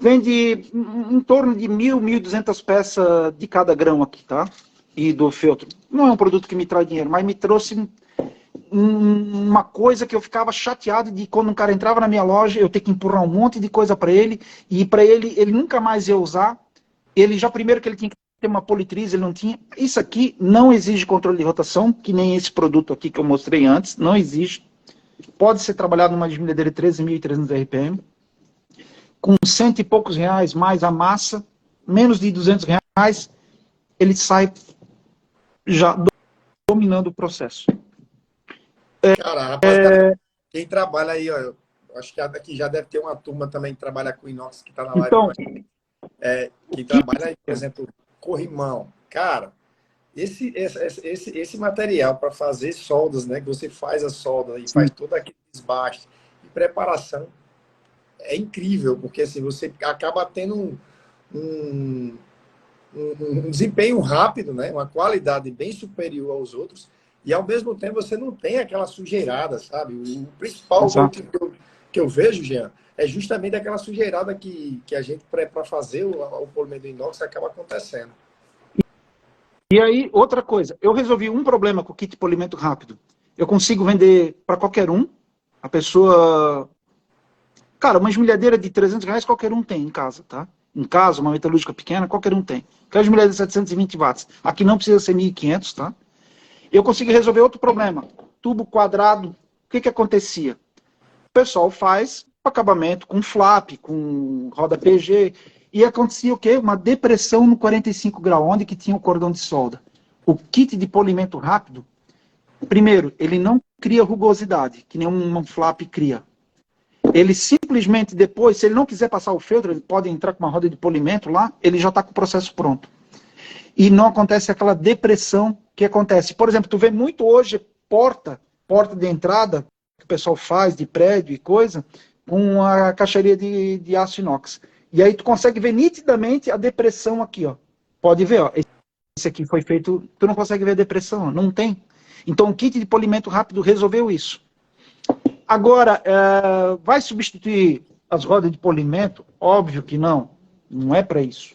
Vende em torno de 1.000, 1.200 peças de cada grão aqui, tá? E do feltro. Não é um produto que me traz dinheiro, mas me trouxe uma coisa que eu ficava chateado de quando um cara entrava na minha loja, eu ter que empurrar um monte de coisa para ele, e para ele nunca mais ia usar. Ele já, primeiro que ele tinha que ter uma politriz, ele não tinha. Isso aqui não exige controle de rotação, que nem esse produto aqui que eu mostrei antes, não exige. Pode ser trabalhado numa desmilhadeira de 13.300 RPM, com 100 e poucos reais mais a massa, menos de 200 reais, ele sai já dominando o processo. Cara, rapaziada, quem trabalha aí, ó, eu acho que aqui já deve ter uma turma também que trabalha com inox, que está na live. Então, quem trabalha aí, por exemplo, corrimão. Cara, esse material para fazer soldas, né? Que você faz a solda e faz todo aquele desbaste e preparação, é incrível, porque assim, você acaba tendo um desempenho rápido, né? Uma qualidade bem superior aos outros, e ao mesmo tempo você não tem aquela sujeirada, sabe? O principal Exato. que eu vejo, Jean, é justamente aquela sujeirada que a gente, para fazer o polimento inox, acaba acontecendo. E aí, outra coisa, eu resolvi um problema com o kit de polimento rápido. Eu consigo vender para qualquer um. A pessoa... Cara, uma esmerilhadeira de R$300 qualquer um tem em casa, tá? Em casa, uma metalúrgica pequena, qualquer um tem. Aquela esmerilhadeira de 720 watts. Aqui não precisa ser 1.500, tá? Eu consegui resolver outro problema. Tubo quadrado. O que acontecia? O pessoal faz acabamento com flap, com roda PG, e acontecia o quê? Uma depressão no 45 graus, onde que tinha o cordão de solda. O kit de polimento rápido, primeiro, ele não cria rugosidade, que nem um flap cria. Ele simplesmente depois, se ele não quiser passar o feltro, ele pode entrar com uma roda de polimento lá, ele já está com o processo pronto. E não acontece aquela depressão que acontece. Por exemplo, tu vê muito hoje porta de entrada, que o pessoal faz de prédio e coisa, com a caixaria de aço inox. E aí tu consegue ver nitidamente a depressão aqui, ó. Pode ver, ó. Esse aqui foi feito, tu não consegue ver a depressão, ó. Não tem. Então o kit de polimento rápido resolveu isso. Agora, vai substituir as rodas de polimento? Óbvio que não. Não é para isso.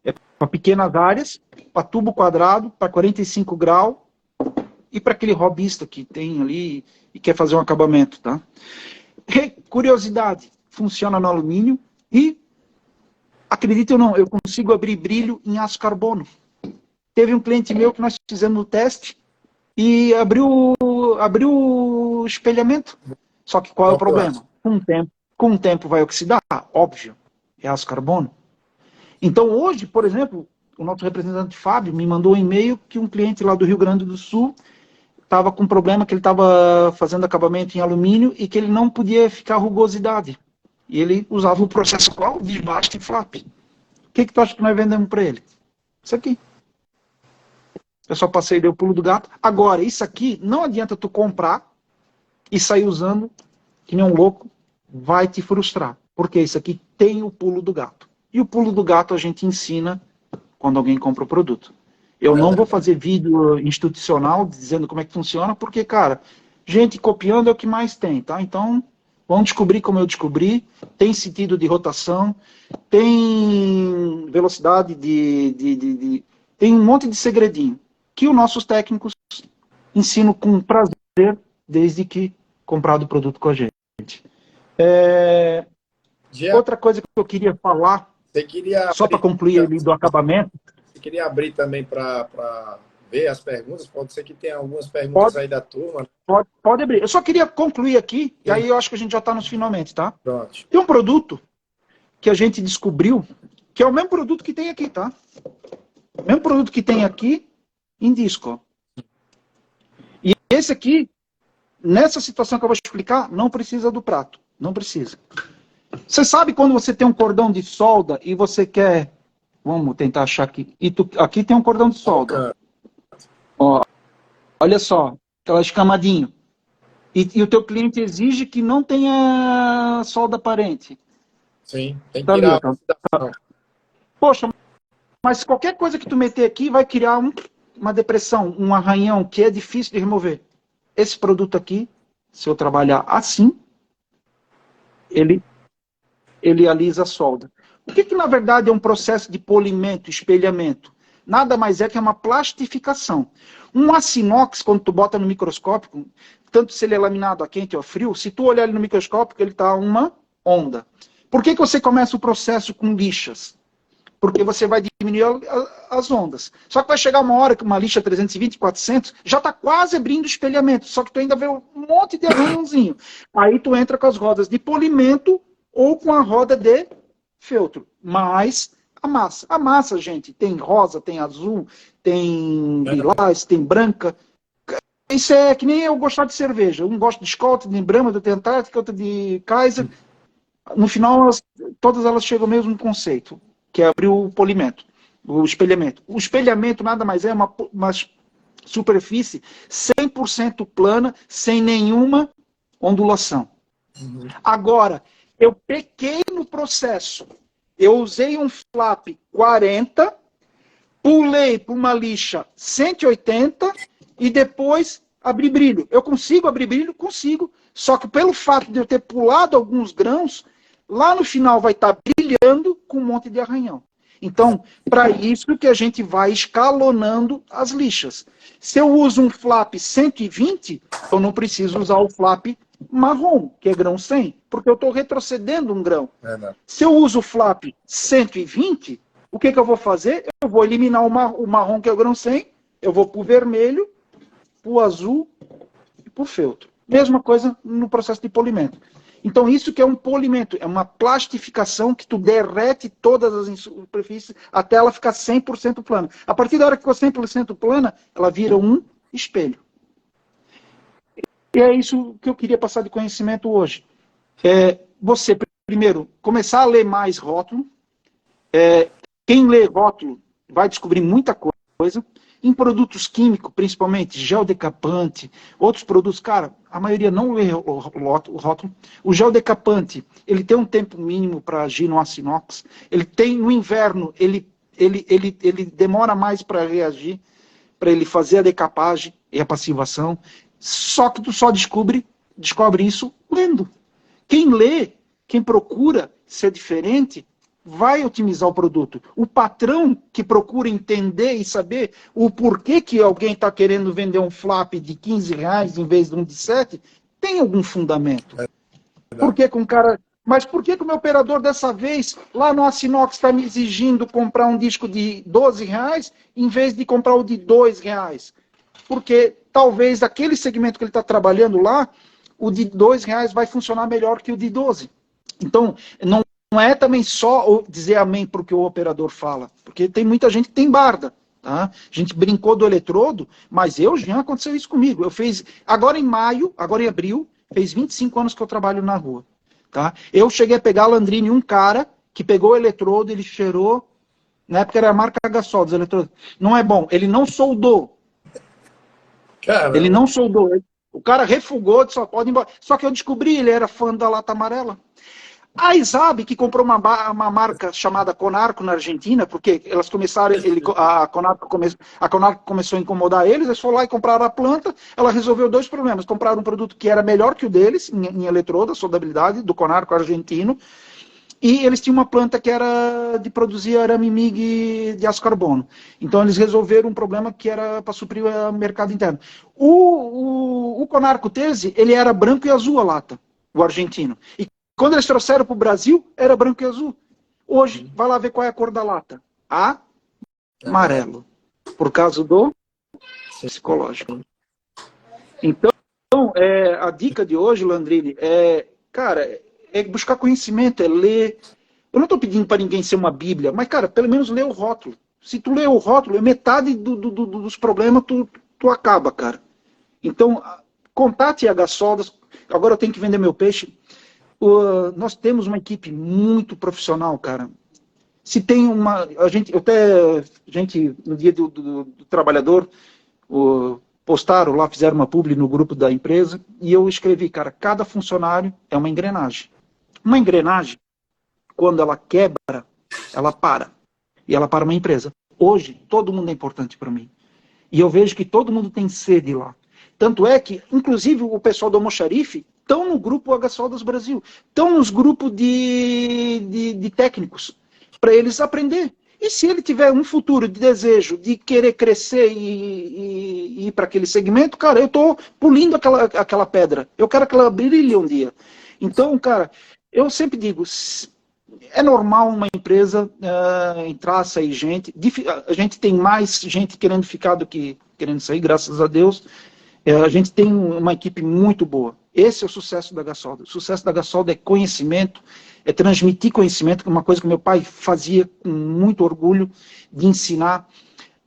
É para pequenas áreas, para tubo quadrado, para 45 graus e para aquele hobbyista que tem ali e quer fazer um acabamento, tá? Curiosidade, funciona no alumínio e, acredite ou não, eu consigo abrir brilho em aço carbono. Teve um cliente meu que nós fizemos o teste e abriu o espelhamento. Só que qual é o problema? Com o tempo vai oxidar, óbvio, é aço carbono. Então hoje, por exemplo, o nosso representante Fábio me mandou um e-mail que um cliente lá do Rio Grande do Sul estava com um problema que ele estava fazendo acabamento em alumínio e que ele não podia ficar rugosidade. E ele usava o processo qual? Desbaste e flap. O que tu acha que nós vendemos para ele? Isso aqui. Eu só passei e dei o pulo do gato. Agora, isso aqui, não adianta tu comprar e sair usando que nem um louco, vai te frustrar. Porque isso aqui tem o pulo do gato. E o pulo do gato a gente ensina quando alguém compra o produto. Eu não vou fazer vídeo institucional dizendo como é que funciona, porque, cara, gente copiando é o que mais tem, tá? Então, vamos descobrir como eu descobri. Tem sentido de rotação, tem velocidade tem um monte de segredinho que os nossos técnicos ensinam com prazer, desde que comprado o produto com a gente. Outra coisa que eu queria falar, só para concluir ali do acabamento. Você queria abrir também para ver as perguntas? Pode ser que tenha algumas perguntas aí da turma. Pode abrir. Eu só queria concluir aqui, e aí eu acho que a gente já está nos finalmente, tá? Pronto. Tem um produto que a gente descobriu, que é o mesmo produto que tem aqui, tá? O mesmo produto que tem aqui em disco. E esse aqui, nessa situação que eu vou explicar, não precisa do prato. Não precisa. Você sabe quando você tem um cordão de solda e você quer... Vamos tentar achar aqui. Aqui tem um cordão de solda. Ó, olha só, aquela escamadinho. E o teu cliente exige que não tenha solda aparente. Sim, tem que tirar tá. Poxa, mas qualquer coisa que tu meter aqui vai criar uma depressão, um arranhão que é difícil de remover. Esse produto aqui, se eu trabalhar assim, ele alisa a solda. O que na verdade é um processo de polimento, espelhamento? Nada mais é que uma plastificação. Um aço inox, quando tu bota no microscópio, tanto se ele é laminado a quente ou a frio, se tu olhar ele no microscópio, ele está uma onda. Por que você começa o processo com lixas? Porque você vai diminuir as ondas. Só que vai chegar uma hora que uma lixa 320, 400, já está quase abrindo o espelhamento, só que tu ainda vê um monte de arranhãozinho. Aí tu entra com as rodas de polimento ou com a roda de feltro, mais a massa. A massa, gente, tem rosa, tem azul, tem lilás, tem branca. Isso é que nem eu gostar de cerveja. Um gosta de Skol, de Brahma, de Antártica, outro de Kaiser. No final, todas elas chegam ao mesmo conceito, que é abrir o polimento, o espelhamento. O espelhamento nada mais é uma superfície 100% plana, sem nenhuma ondulação. Uhum. Agora, eu pequei no processo. Eu usei um flap 40, pulei para uma lixa 180 e depois abrir brilho. Eu consigo abrir brilho? Consigo. Só que pelo fato de eu ter pulado alguns grãos, lá no final vai estar brilhando com um monte de arranhão. Então, para isso que a gente vai escalonando as lixas. Se eu uso um flap 120, eu não preciso usar o flap marrom, que é grão 100, porque eu estou retrocedendo um grão. Se eu uso o flap 120, o que eu vou fazer? Eu vou eliminar o marrom, que é o grão 100, eu vou para o vermelho, para o azul e para o feltro. Mesma coisa no processo de polimento. Então, isso que é um polimento, é uma plastificação que tu derrete todas as superfícies até ela ficar 100% plana. A partir da hora que ficou 100% plana, ela vira um espelho. E é isso que eu queria passar de conhecimento hoje. Você, primeiro, começar a ler mais rótulo. Quem lê rótulo vai descobrir muita coisa. Em produtos químicos, principalmente gel decapante, outros produtos, cara, a maioria não lê o rótulo. O gel decapante, ele tem um tempo mínimo para agir no aço inox. Ele tem, no inverno, ele demora mais para reagir, para ele fazer a decapagem e a passivação. Só que tu só descobre isso lendo. Quem lê, quem procura ser diferente, vai otimizar o produto. O patrão que procura entender e saber o porquê que alguém está querendo vender um flap de R$15 em vez de um de 7, tem algum fundamento. Por que com cara... Mas por que o meu operador dessa vez, lá no Assinox, está me exigindo comprar um disco de R$12 em vez de comprar o de R$2? Porque talvez aquele segmento que ele está trabalhando lá, o de R$2 vai funcionar melhor que o de 12. Então, não é também só dizer amém para o que o operador fala, porque tem muita gente que tem barda. Tá? A gente brincou do eletrodo, mas já aconteceu isso comigo. Eu fiz, agora em abril, fez 25 anos que eu trabalho na rua. Tá? Eu cheguei a pegar a Landrini, um cara que pegou o eletrodo, ele cheirou, na época era a marca H-Sol dos eletrodos. Não é bom, ele não soldou. Caramba. Ele não soldou. O cara refugou, só pode ir embora. Só que eu descobri, ele era fã da lata amarela. A ISAB, que comprou uma marca chamada Conarco na Argentina, porque elas começaram, a Conarco começou a incomodar eles foram lá e compraram a planta, ela resolveu dois problemas. Compraram um produto que era melhor que o deles, em eletrodo, soldabilidade, do Conarco argentino, e eles tinham uma planta que era de produzir arame MIG de aço carbono. Então eles resolveram um problema que era para suprir o mercado interno. O Conarco Tese, ele era branco e azul a lata, o argentino. E quando eles trouxeram para o Brasil, era branco e azul. Hoje, vai lá ver qual é a cor da lata. Amarelo. Por causa do psicológico. Então, a dica de hoje, Landrini, cara, é buscar conhecimento, é ler. Eu não estou pedindo para ninguém ser uma bíblia, mas, cara, pelo menos ler o rótulo. Se tu ler o rótulo, metade dos problemas tu acaba, cara. Então, contate a H-Soldas. Agora eu tenho que vender meu peixe. Nós temos uma equipe muito profissional, cara. Se tem a gente no dia do trabalhador, postaram lá, fizeram uma publi no grupo da empresa, e eu escrevi, cara, cada funcionário é uma engrenagem. Uma engrenagem, quando ela quebra, ela para. E ela para uma empresa. Hoje, todo mundo é importante para mim. E eu vejo que todo mundo tem sede lá. Tanto é que, inclusive, o pessoal do Almoxarife estão no grupo H-Soldas Brasil, estão nos grupos de técnicos, para eles aprender. E se ele tiver um futuro de desejo de querer crescer e ir para aquele segmento, cara, eu estou pulindo aquela pedra. Eu quero que ela brilhe um dia. Então, cara, eu sempre digo, é normal uma empresa entrar, sair gente. A gente tem mais gente querendo ficar do que querendo sair, graças a Deus. A gente tem uma equipe muito boa. Esse é o sucesso da H-Solda. O sucesso da H-Solda é conhecimento, é transmitir conhecimento, que é uma coisa que meu pai fazia com muito orgulho de ensinar.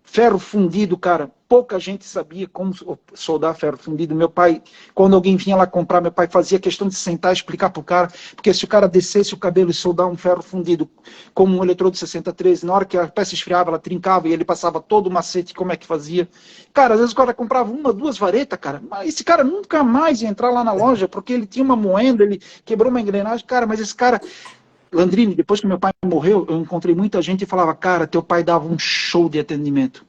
Ferro fundido, cara, pouca gente sabia como soldar ferro fundido. Meu pai, quando alguém vinha lá comprar, meu pai fazia questão de sentar e explicar para o cara, porque se o cara descesse o cabelo e soldar um ferro fundido como um eletrodo 63, na hora que a peça esfriava, ela trincava e ele passava todo o macete, como é que fazia. Cara, às vezes o cara comprava uma, duas varetas, cara, mas esse cara nunca mais ia entrar lá na loja, porque ele tinha uma moenda, ele quebrou uma engrenagem, cara, mas esse cara... Landrini, depois que meu pai morreu, eu encontrei muita gente e falava, cara, teu pai dava um show de atendimento.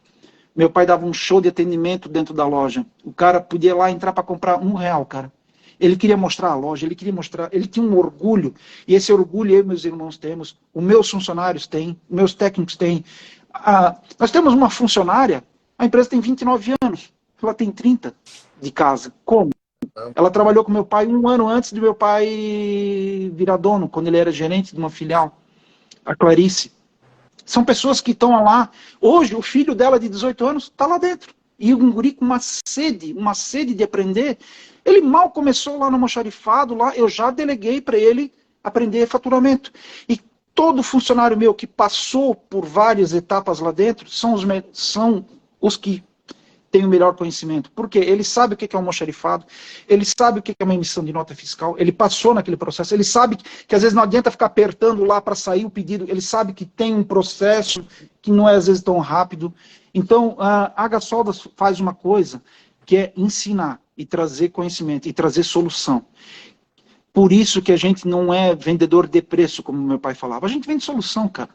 Meu pai dava um show de atendimento dentro da loja. O cara podia lá entrar para comprar R$ 1, cara. Ele queria mostrar a loja, ele queria mostrar, ele tinha um orgulho, e esse orgulho eu e meus irmãos temos, os meus funcionários têm, meus técnicos têm. Nós temos uma funcionária, a empresa tem 29 anos, ela tem 30 de casa. Como? Ela trabalhou com meu pai 1 ano antes de meu pai virar dono, quando ele era gerente de uma filial, a Clarice. São pessoas que estão lá. Hoje, o filho dela de 18 anos está lá dentro. E um guri com uma sede de aprender. Ele mal começou lá no almoxarifado, lá eu já deleguei para ele aprender faturamento. E todo funcionário meu que passou por várias etapas lá dentro são os que têm o melhor conhecimento. Porque ele sabe o que é um almoxarifado, ele sabe o que é uma emissão de nota fiscal, ele passou naquele processo, ele sabe que às vezes não adianta ficar apertando lá para sair o pedido, ele sabe que tem um processo que não é às vezes tão rápido. Então, a Agasoldas faz uma coisa que é ensinar e trazer conhecimento e trazer solução. Por isso que a gente não é vendedor de preço, como meu pai falava. A gente vende solução, cara.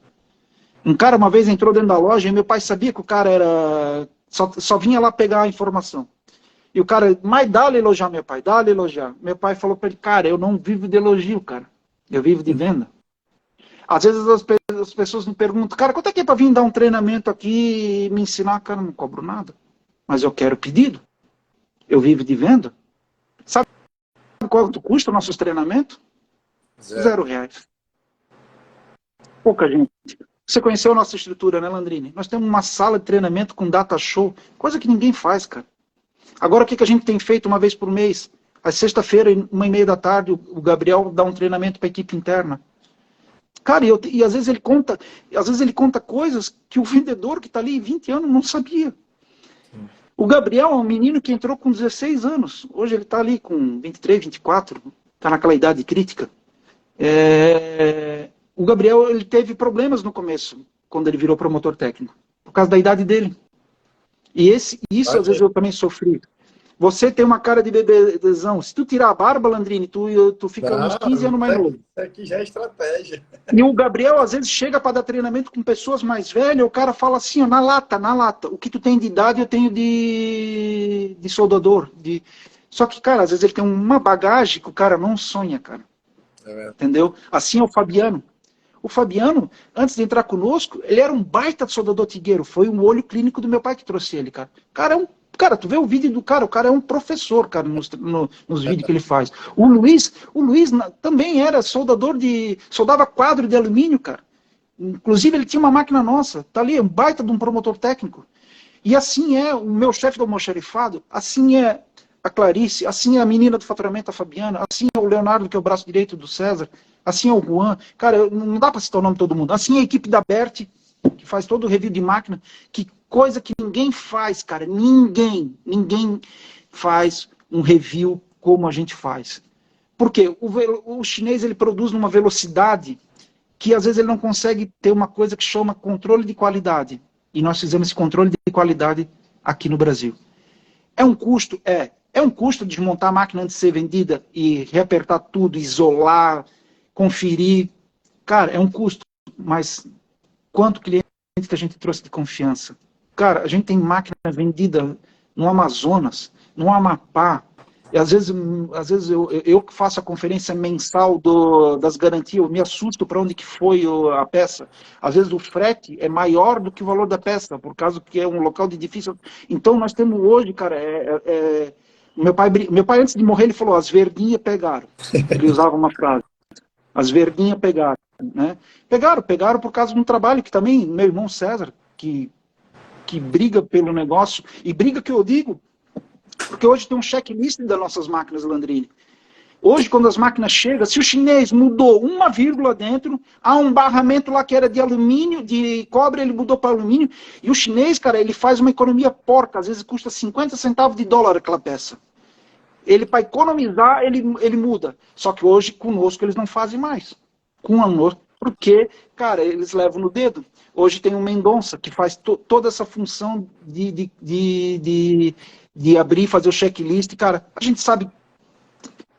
Um cara uma vez entrou dentro da loja e meu pai sabia que o cara era... Só vinha lá pegar a informação. E o cara, mas dá-lhe elogiar, meu pai, dá-lhe elogiar. Meu pai falou para ele, cara, eu não vivo de elogio, cara. Eu vivo de venda. Às vezes as pessoas me perguntam, cara, quanto é que é para vir dar um treinamento aqui e me ensinar? Cara, eu não cobro nada. Mas eu quero pedido. Eu vivo de venda. Sabe quanto custa o nosso treinamento? R$0. Pouca gente. Você conheceu a nossa estrutura, né, Landrini? Nós temos uma sala de treinamento com data show, coisa que ninguém faz, cara. Agora, o que a gente tem feito uma vez por mês? Às sexta-feira, 1h30 da tarde, o Gabriel dá um treinamento para a equipe interna. Cara, e às vezes ele conta coisas que o vendedor que está ali 20 anos não sabia. O Gabriel é um menino que entrou com 16 anos. Hoje ele está ali com 23, 24, está naquela idade crítica. O Gabriel ele teve problemas no começo, quando ele virou promotor técnico, por causa da idade dele. E isso às vezes eu também sofri. Você tem uma cara de bebezão. Se tu tirar a barba, Landrini, tu fica uns 15 anos mais novo. Isso aqui já é estratégia. E o Gabriel, às vezes, chega para dar treinamento com pessoas mais velhas, o cara fala assim, ó, na lata. O que tu tem de idade, eu tenho de soldador. Só que, cara, às vezes ele tem uma bagagem que o cara não sonha, cara. Entendeu? Assim é o Fabiano. O Fabiano, antes de entrar conosco, ele era um baita de soldador tigueiro. Foi um olho clínico do meu pai que trouxe ele, cara. Cara, tu vê o vídeo do cara, o cara é um professor, cara, nos vídeos que ele faz. O Luiz também era soldava quadro de alumínio, cara. Inclusive ele tinha uma máquina nossa, tá ali, um baita de um promotor técnico. E assim é o meu chefe do almoxarifado, assim é a Clarice, assim é a menina do faturamento, a Fabiana, assim é o Leonardo, que é o braço direito do César, assim é o Juan. Cara, não dá para citar o nome de todo mundo. Assim é a equipe da Bert, que faz todo o review de máquina, que coisa que ninguém faz, cara. Ninguém faz um review como a gente faz. Por quê? O chinês ele produz numa velocidade que às vezes ele não consegue ter uma coisa que chama controle de qualidade. E nós fizemos esse controle de qualidade aqui no Brasil. É um custo? É um custo desmontar a máquina antes de ser vendida e reapertar tudo, isolar, conferir. Cara, é um custo. Mas quanto cliente que a gente trouxe de confiança? Cara, a gente tem máquina vendida no Amazonas, no Amapá. E às vezes eu que faço a conferência mensal das garantias, eu me assusto para onde que foi a peça. Às vezes o frete é maior do que o valor da peça, por causa que é um local de difícil. Então nós temos hoje, cara, meu pai antes de morrer ele falou, as verdinhas pegaram. Ele usava uma frase, as verdinhas pegaram, né? Pegaram por causa de um trabalho que também meu irmão César, que briga pelo negócio, e briga que eu digo, porque hoje tem um checklist das nossas máquinas, Landrini. Hoje, quando as máquinas chegam, se o chinês mudou uma vírgula dentro, há um barramento lá que era de alumínio, de cobre, ele mudou para alumínio, e o chinês, cara, ele faz uma economia porca, às vezes custa 50 centavos de dólar aquela peça. Ele, para economizar, ele muda. Só que hoje, conosco, eles não fazem mais. Conosco, porque, cara, eles levam no dedo. Hoje tem um Mendonça, que faz toda essa função de abrir, fazer o checklist. Cara, a gente sabe,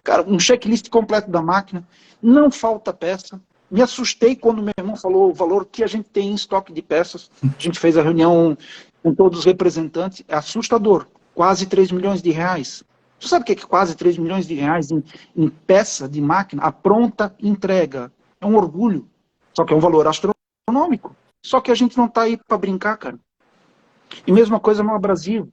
cara, um checklist completo da máquina, não falta peça. Me assustei quando meu irmão falou o valor que a gente tem em estoque de peças. A gente fez a reunião com todos os representantes, é assustador. Quase 3 milhões de reais. Você sabe o que é quase 3 milhões de reais em peça de máquina? A pronta entrega. É um orgulho. Só que é um valor astronômico. Só que a gente não está aí para brincar, cara. E mesma coisa no Brasil.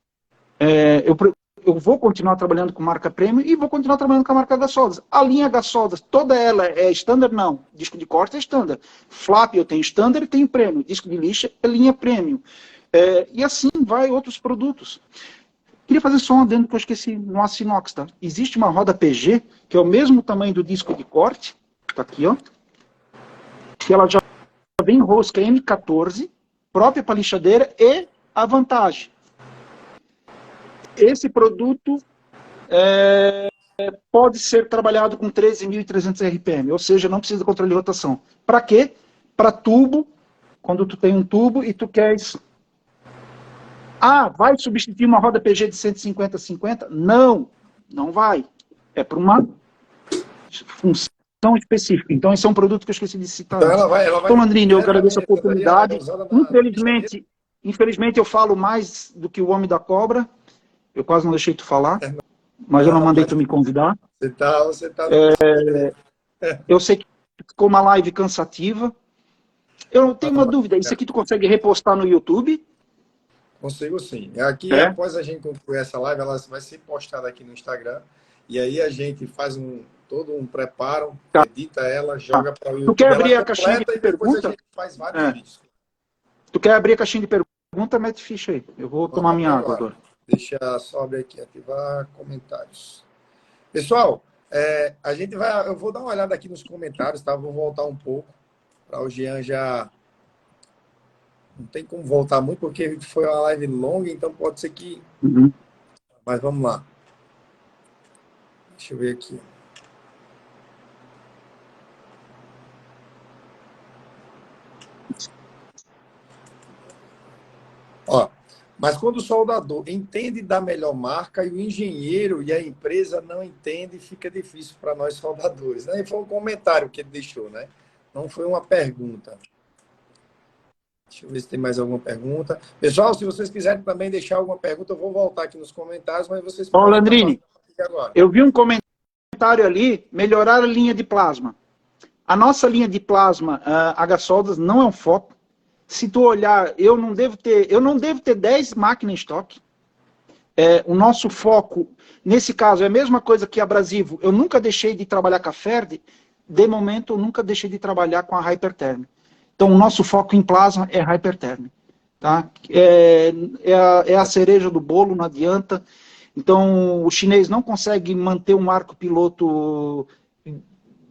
Eu vou continuar trabalhando com marca premium e vou continuar trabalhando com a marca Gasoldas. A linha Gasoldas, toda ela é standard? Não. Disco de corte é standard. Flap eu tenho standard e tenho premium. Disco de lixa é linha premium. E assim vai outros produtos. Queria fazer só um adendo que eu esqueci no aço inox, tá? Existe uma roda PG, que é o mesmo tamanho do disco de corte. Tá aqui, ó. Que ela já vem rosca M14, própria para lixadeira, e a vantagem. Esse produto pode ser trabalhado com 13.300 RPM, ou seja, não precisa de controle de rotação. Para quê? Para tubo, quando tu tem um tubo e tu queres... vai substituir uma roda PG de 150/50? Não, não vai. É para uma função específica. Então, esse é um produto que eu esqueci de citar. Então, ela vai Então, Landrini, eu agradeço a oportunidade. Infelizmente, Infelizmente, eu falo mais do que o homem da cobra. Eu quase não deixei tu falar, mas eu não mandei tu me convidar. Você tá... Eu sei que ficou uma live cansativa. Eu não tenho uma dúvida. Isso aqui tu consegue repostar no YouTube? Consigo sim. Aqui, após a gente concluir essa live, ela vai ser postada aqui no Instagram. E aí a gente faz todo um preparo, edita ela, joga para o YouTube. Tu quer abrir a caixinha de pergunta? A gente faz vários vídeos. Tu quer abrir a caixinha de pergunta? Mete ficha aí. Eu vou tomar minha água agora. Deixa só abrir aqui, ativar comentários. Pessoal, eu vou dar uma olhada aqui nos comentários, tá? Vou voltar um pouco para o Jean já... Não tem como voltar muito, porque foi uma live longa, então pode ser que... Mas vamos lá. Deixa eu ver aqui. Ó, mas quando o soldador entende da melhor marca e o engenheiro e a empresa não entende, fica difícil para nós soldadores, né? E foi um comentário que ele deixou, né? Não foi uma pergunta. Deixa eu ver se tem mais alguma pergunta. Pessoal, se vocês quiserem também deixar alguma pergunta, eu vou voltar aqui nos comentários, mas vocês podem... Landrini, eu vi um comentário ali, melhorar a linha de plasma. A nossa linha de plasma, a Gasoldas, não é um foco. Se tu olhar, eu não devo ter 10 máquinas em estoque. O nosso foco, nesse caso, é a mesma coisa que a Brasivo. Eu nunca deixei de trabalhar com a Ferd, de momento eu nunca deixei de trabalhar com a Hypertherm. Então o nosso foco em plasma é Hypertherm. Tá? É a cereja do bolo, não adianta. Então o chinês não consegue manter um arco piloto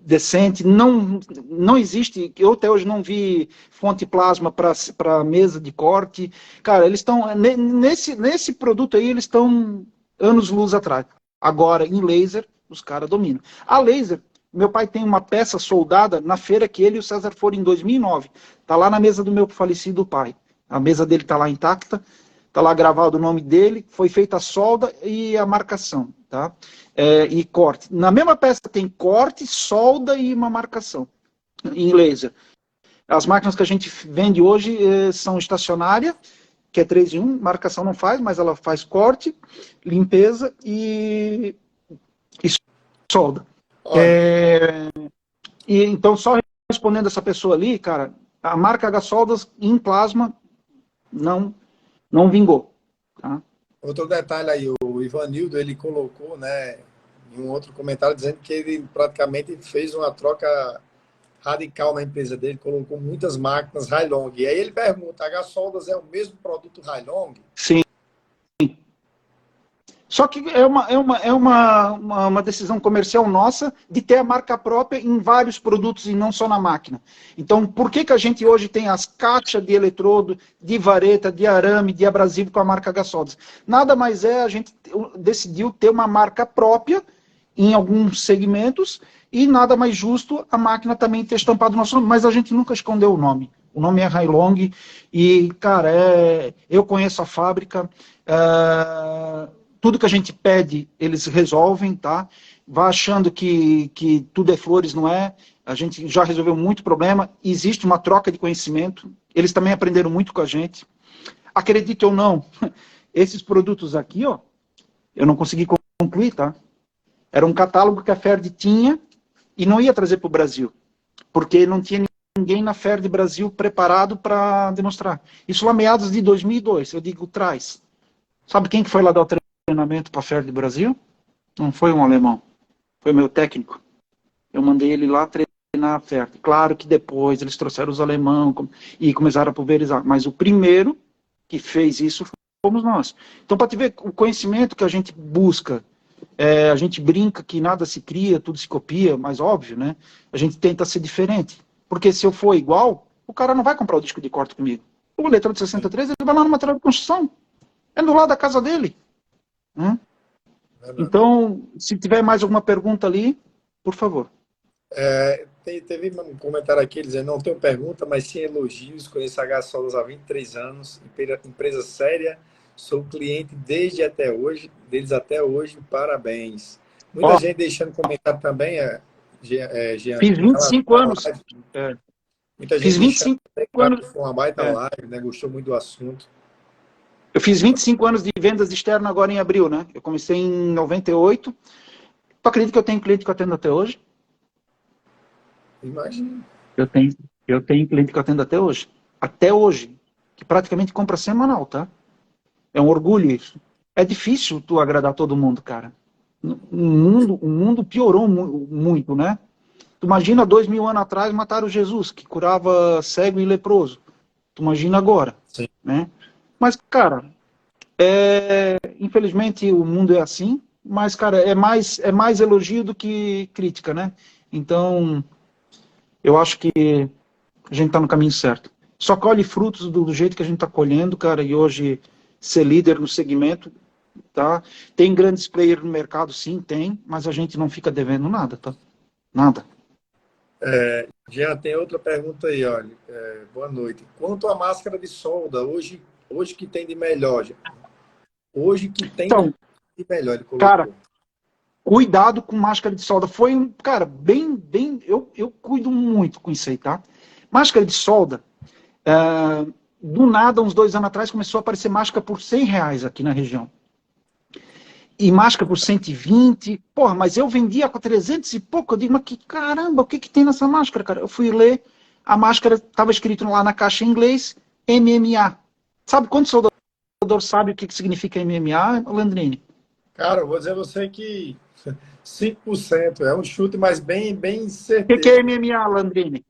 decente, não existe, eu até hoje não vi fonte plasma para mesa de corte. Cara, eles estão, nesse produto aí, eles estão anos-luz atrás. Agora, em laser, os caras dominam. A laser, meu pai tem uma peça soldada na feira que ele e o César foram em 2009. Está lá na mesa do meu falecido pai. A mesa dele está lá intacta, está lá gravado o nome dele, foi feita a solda e a marcação, tá? E corte. Na mesma peça tem corte, solda e uma marcação em laser. As máquinas que a gente vende hoje são estacionária, que é 3 em 1, marcação não faz, mas ela faz corte, limpeza e solda. E então, só respondendo essa pessoa ali, cara, a marca Gasoldas em plasma não vingou. Tá? Outro detalhe aí, o Ivanildo, ele colocou, né, em um outro comentário, dizendo que ele praticamente fez uma troca radical na empresa dele, colocou muitas máquinas Hailong. E aí ele pergunta, a Gasoldas é o mesmo produto Hailong? Sim. Só que é uma decisão comercial nossa de ter a marca própria em vários produtos e não só na máquina. Então, por que a gente hoje tem as caixas de eletrodo, de vareta, de arame, de abrasivo com a marca Gasoldas? Nada mais a gente decidiu ter uma marca própria em alguns segmentos e nada mais justo a máquina também ter estampado o nosso nome, mas a gente nunca escondeu o nome. O nome é Hailong e, cara, eu conheço a fábrica, tudo que a gente pede, eles resolvem, tá? Vai achando que tudo é flores, não é? A gente já resolveu muito problema. Existe uma troca de conhecimento. Eles também aprenderam muito com a gente. Acredite ou não, esses produtos aqui, ó, eu não consegui concluir, tá? Era um catálogo que a Ferd tinha e não ia trazer para o Brasil, porque não tinha ninguém na Ferd Brasil preparado para demonstrar. Isso lá meados de 2002, eu digo, traz. Sabe quem que foi lá dar o treinamento para a Ferd Brasil? Não foi um alemão, foi meu técnico. Eu mandei ele lá treinar a Ferd. Claro que depois eles trouxeram os alemães e começaram a pulverizar, mas o primeiro que fez isso fomos nós. Então, para te ver o conhecimento que a gente busca, a gente brinca que nada se cria, tudo se copia, mas óbvio, né? A gente tenta ser diferente. Porque se eu for igual, o cara não vai comprar o disco de corte comigo. O eletrode 63, ele vai lá no material de construção. É do lado da casa dele. Né? Então, se tiver mais alguma pergunta ali, por favor. Teve um comentário aqui dizendo, não tenho pergunta, mas sim elogios. Conheço a H-Solos há 23 anos, empresa séria, sou cliente deles até hoje, parabéns. Muita gente deixando comentário também, Jean, fiz 25 anos. Muita gente fiz 25 anos. Foi uma baita live, né? Gostou muito do assunto. Eu fiz 25 anos de vendas externas agora em abril, né? Eu comecei em 98. Tu acredita que eu tenho cliente que eu atendo até hoje? Imagina. Eu tenho cliente que eu atendo até hoje. Até hoje. Que praticamente compra semanal, tá? É um orgulho isso. É difícil tu agradar todo mundo, cara. O mundo piorou muito, né? Tu imagina 2000 anos atrás mataram Jesus, que curava cego e leproso. Tu imagina agora. Sim. Né? Mas, cara, infelizmente o mundo é assim, mas, cara, é mais elogio do que crítica, né? Então, eu acho que a gente tá no caminho certo. Só colhe frutos do jeito que a gente tá colhendo, cara, e hoje ser líder no segmento, tá? Tem grandes players no mercado, sim, tem, mas a gente não fica devendo nada, tá? Nada. Jean, tem outra pergunta aí, olha. Boa noite. Quanto à máscara de solda, hoje que tem de melhor, Jean? Hoje que tem então, de melhor, ele colocou. Cara, cuidado com máscara de solda. Foi um, cara, bem, eu cuido muito com isso aí, tá? Máscara de solda, do nada, uns 2 anos atrás, começou a aparecer máscara por R$100 aqui na região. E máscara por 120. Porra, mas eu vendia com 300 e pouco. Eu digo, mas que caramba, o que tem nessa máscara, cara? Eu fui ler, a máscara estava escrito lá na caixa em inglês, MMA. Sabe quanto soldador sabe o que significa MMA, Landrini? Cara, eu vou dizer a você que 5% é um chute, mas bem O certeiro. que é MMA, Landrini?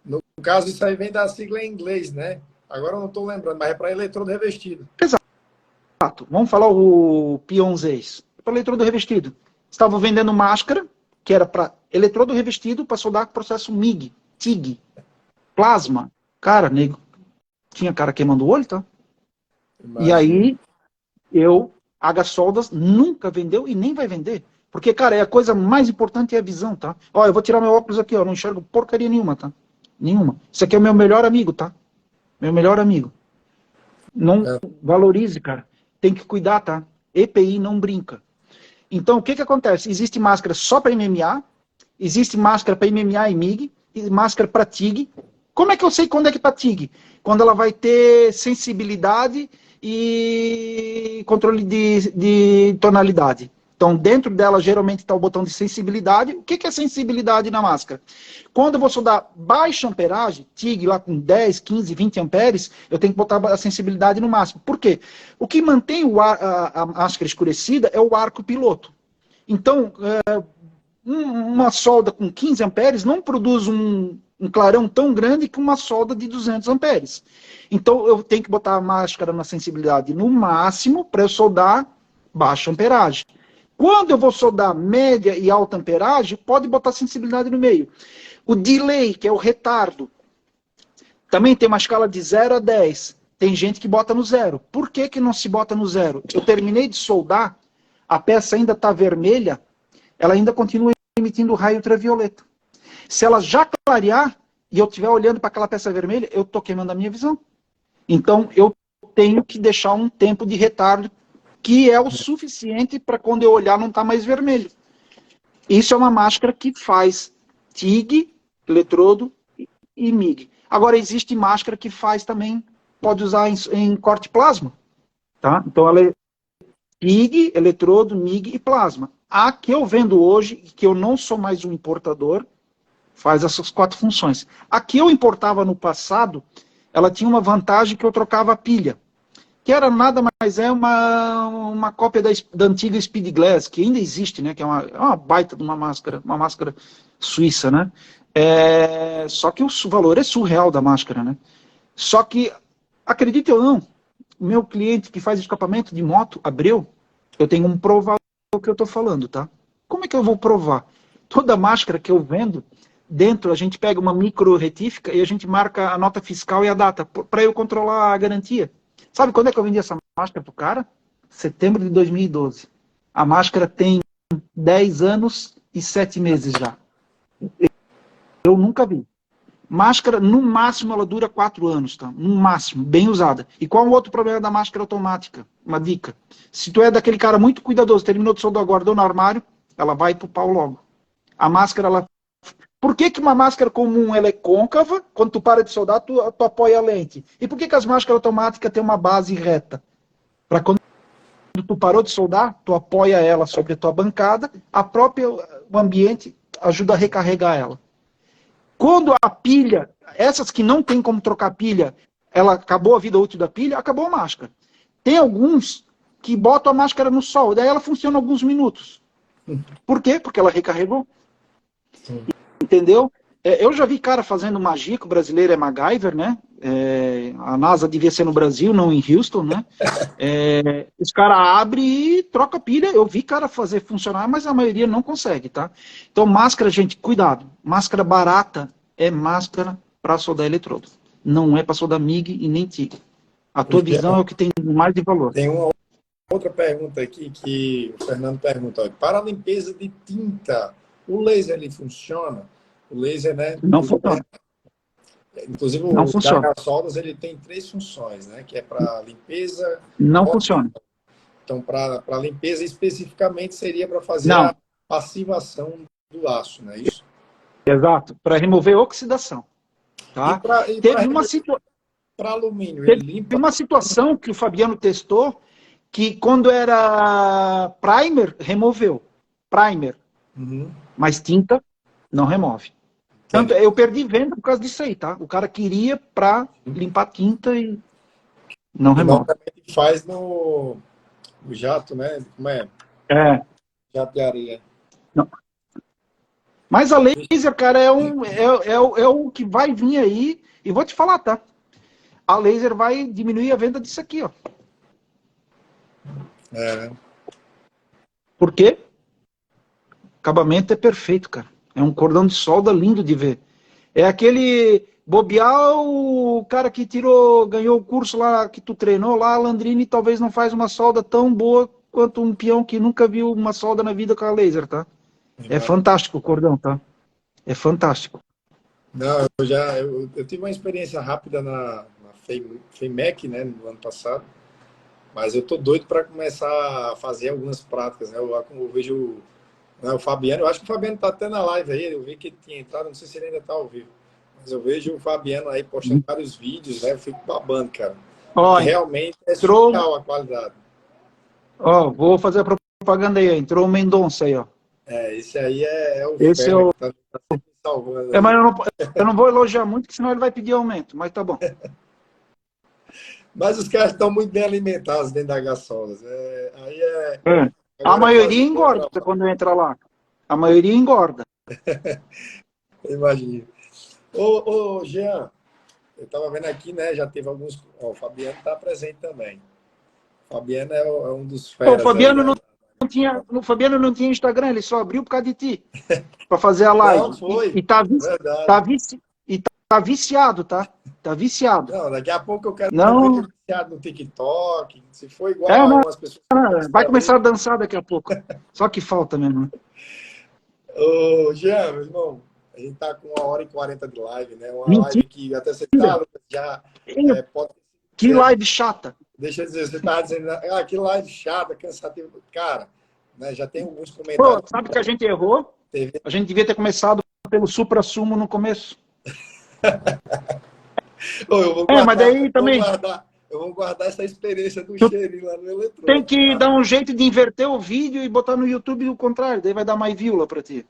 No caso, isso aí vem da sigla em inglês, né? Agora eu não estou lembrando, mas é para eletrodo revestido. Exato. Vamos falar o pionzês. Para eletrodo revestido. Estavam vendendo máscara, que era para eletrodo revestido, para soldar com processo MIG, TIG, plasma. Cara, nego, tinha cara queimando o olho, tá? Imagina. E aí, H-Soldas nunca vendeu e nem vai vender. Porque, cara, a coisa mais importante é a visão, tá? Ó, eu vou tirar meu óculos aqui, ó, não enxergo porcaria nenhuma, tá? Nenhuma. Isso aqui é o meu melhor amigo, tá? Meu melhor amigo. Não valorize, cara. Tem que cuidar, tá? EPI não brinca. Então, o que acontece? Existe máscara só para MMA, existe máscara para MMA e MIG, e máscara para TIG. Como é que eu sei quando é que para TIG? Quando ela vai ter sensibilidade e controle de tonalidade. Então, dentro dela, geralmente está o botão de sensibilidade. O que é sensibilidade na máscara? Quando eu vou soldar baixa amperagem, TIG lá com 10, 15, 20 amperes, eu tenho que botar a sensibilidade no máximo. Por quê? O que mantém a máscara escurecida é o arco piloto. Então, uma solda com 15 amperes não produz um clarão tão grande que uma solda de 200 amperes. Então, eu tenho que botar a máscara na sensibilidade no máximo para eu soldar baixa amperagem. Quando eu vou soldar média e alta amperagem, pode botar sensibilidade no meio. O delay, que é o retardo, também tem uma escala de 0 a 10. Tem gente que bota no 0. Por que não se bota no 0? Eu terminei de soldar, a peça ainda está vermelha, ela ainda continua emitindo raio ultravioleta. Se ela já clarear e eu estiver olhando para aquela peça vermelha, eu estou queimando a minha visão. Então, eu tenho que deixar um tempo de retardo que é o suficiente para quando eu olhar não estar mais vermelho. Isso é uma máscara que faz TIG, eletrodo e MIG. Agora, existe máscara que faz também pode usar em corte plasma. Tá? Então, ela é PIG, eletrodo, MIG e plasma. A que eu vendo hoje, que eu não sou mais um importador, faz essas 4 funções. A que eu importava no passado, ela tinha uma vantagem que eu trocava a pilha, que era nada mais uma cópia da antiga Speed Glass, que ainda existe, né? Que é uma baita de uma máscara suíça, né? Só que o valor é surreal da máscara, né? Só que, acredite ou não, o meu cliente que faz escapamento de moto, Abreu, eu tenho um provar o que eu estou falando, tá? Como é que eu vou provar? Toda máscara que eu vendo, dentro a gente pega uma micro retífica e a gente marca a nota fiscal e a data, para eu controlar a garantia. Sabe quando é que eu vendi essa máscara pro cara? Setembro de 2012. A máscara tem 10 anos e 7 meses já. Eu nunca vi. Máscara, no máximo, ela dura 4 anos, tá? No máximo, bem usada. E qual é o outro problema da máscara automática? Uma dica. Se tu é daquele cara muito cuidadoso, terminou de soldar, guardou no armário, ela vai pro pau logo. A máscara, ela... Por que uma máscara comum ela é côncava? Quando tu para de soldar, tu apoia a lente. E por que as máscaras automáticas têm uma base reta? Para quando tu parou de soldar, tu apoia ela sobre a tua bancada, o ambiente ajuda a recarregar ela. Quando a pilha, essas que não tem como trocar pilha, ela acabou a vida útil da pilha, acabou a máscara. Tem alguns que botam a máscara no sol, daí ela funciona alguns minutos. Por quê? Porque ela recarregou. Sim. Entendeu? Eu já vi cara fazendo magia, que o brasileiro é MacGyver, né? A NASA devia ser no Brasil, não em Houston, né? Os caras abrem e troca pilha. Eu vi cara fazer funcionar, mas a maioria não consegue, tá? Então, máscara, gente, cuidado. Máscara barata é máscara para soldar eletrodo. Não é para soldar MIG e nem TIG. A tua visão é o que tem mais de valor. Tem uma outra pergunta aqui que o Fernando pergunta. Para a limpeza de tinta, o laser ele funciona? O laser, né? Não funciona. Inclusive, não o funciona. soldas ele tem 3 funções, né? Que é para limpeza. Não funciona. Então, para limpeza especificamente seria para fazer não. a passivação do aço, não é isso? Exato. Para remover oxidação. Tá? Teve uma situação. Para alumínio, ele limpa. Teve uma situação que o Fabiano testou que quando era primer, removeu. Primer. Mas tinta não remove. Tanto, eu perdi venda por causa disso aí, tá? O cara queria para limpar tinta e não remove. Normalmente faz no jato, né? Como é? Jato de areia. Não. Mas a laser, cara, é o que vai vir aí. E vou te falar, tá? A laser vai diminuir a venda disso aqui, ó. Por quê? O acabamento é perfeito, cara. É um cordão de solda lindo de ver. É aquele bobear, o cara que ganhou o curso lá, que tu treinou lá, a Landrini, talvez não faz uma solda tão boa quanto um peão que nunca viu uma solda na vida com a laser, tá? É fantástico o cordão, tá? É fantástico. Não, eu tive uma experiência rápida na FEMEC, né, no ano passado, mas eu tô doido para começar a fazer algumas práticas, né? Eu vejo o Fabiano, eu acho que o Fabiano tá até na live aí, eu vi que ele tinha entrado, não sei se ele ainda tá ao vivo, mas eu vejo o Fabiano aí postando vários vídeos, né? Eu fico babando, cara. Realmente é surreal a qualidade. Vou fazer a propaganda aí, entrou o Mendonça aí, ó. Esse aí é o esse Ferro, é o... que tá sempre salvando. mas eu não vou elogiar muito, porque senão ele vai pedir aumento, mas tá bom. Mas os caras estão muito bem alimentados dentro da H-Solas. A maioria engorda quando entra lá. A maioria engorda. Imagina. Ô, Jean, eu estava vendo aqui, né? Já teve alguns... o Fabiano está presente também. O Fabiano é um dos feras. O Fabiano o Fabiano não tinha Instagram, ele só abriu por causa de ti. Para fazer a live. Não, foi. E tá viciado, tá? Tá viciado. Não, daqui a pouco eu quero ver viciado no TikTok. Se for igual a algumas pessoas. Vai começar a dançar daqui a pouco. Só que falta mesmo. Ô, Jean, meu irmão, a gente tá com 1h40 de live, né? Uma live que até você já pode... Que live chata. Deixa eu dizer, você tava dizendo, que live chata, cansativa. Cara, né, já tem alguns comentários. Sabe que a gente errou? A gente devia ter começado pelo supra-sumo no começo. Eu vou Mas daí também eu vou guardar essa experiência do tu cheirinho lá no tem eletrônico, que tá? dar um jeito de inverter o vídeo e botar no YouTube o contrário, daí vai dar mais view lá pra ti.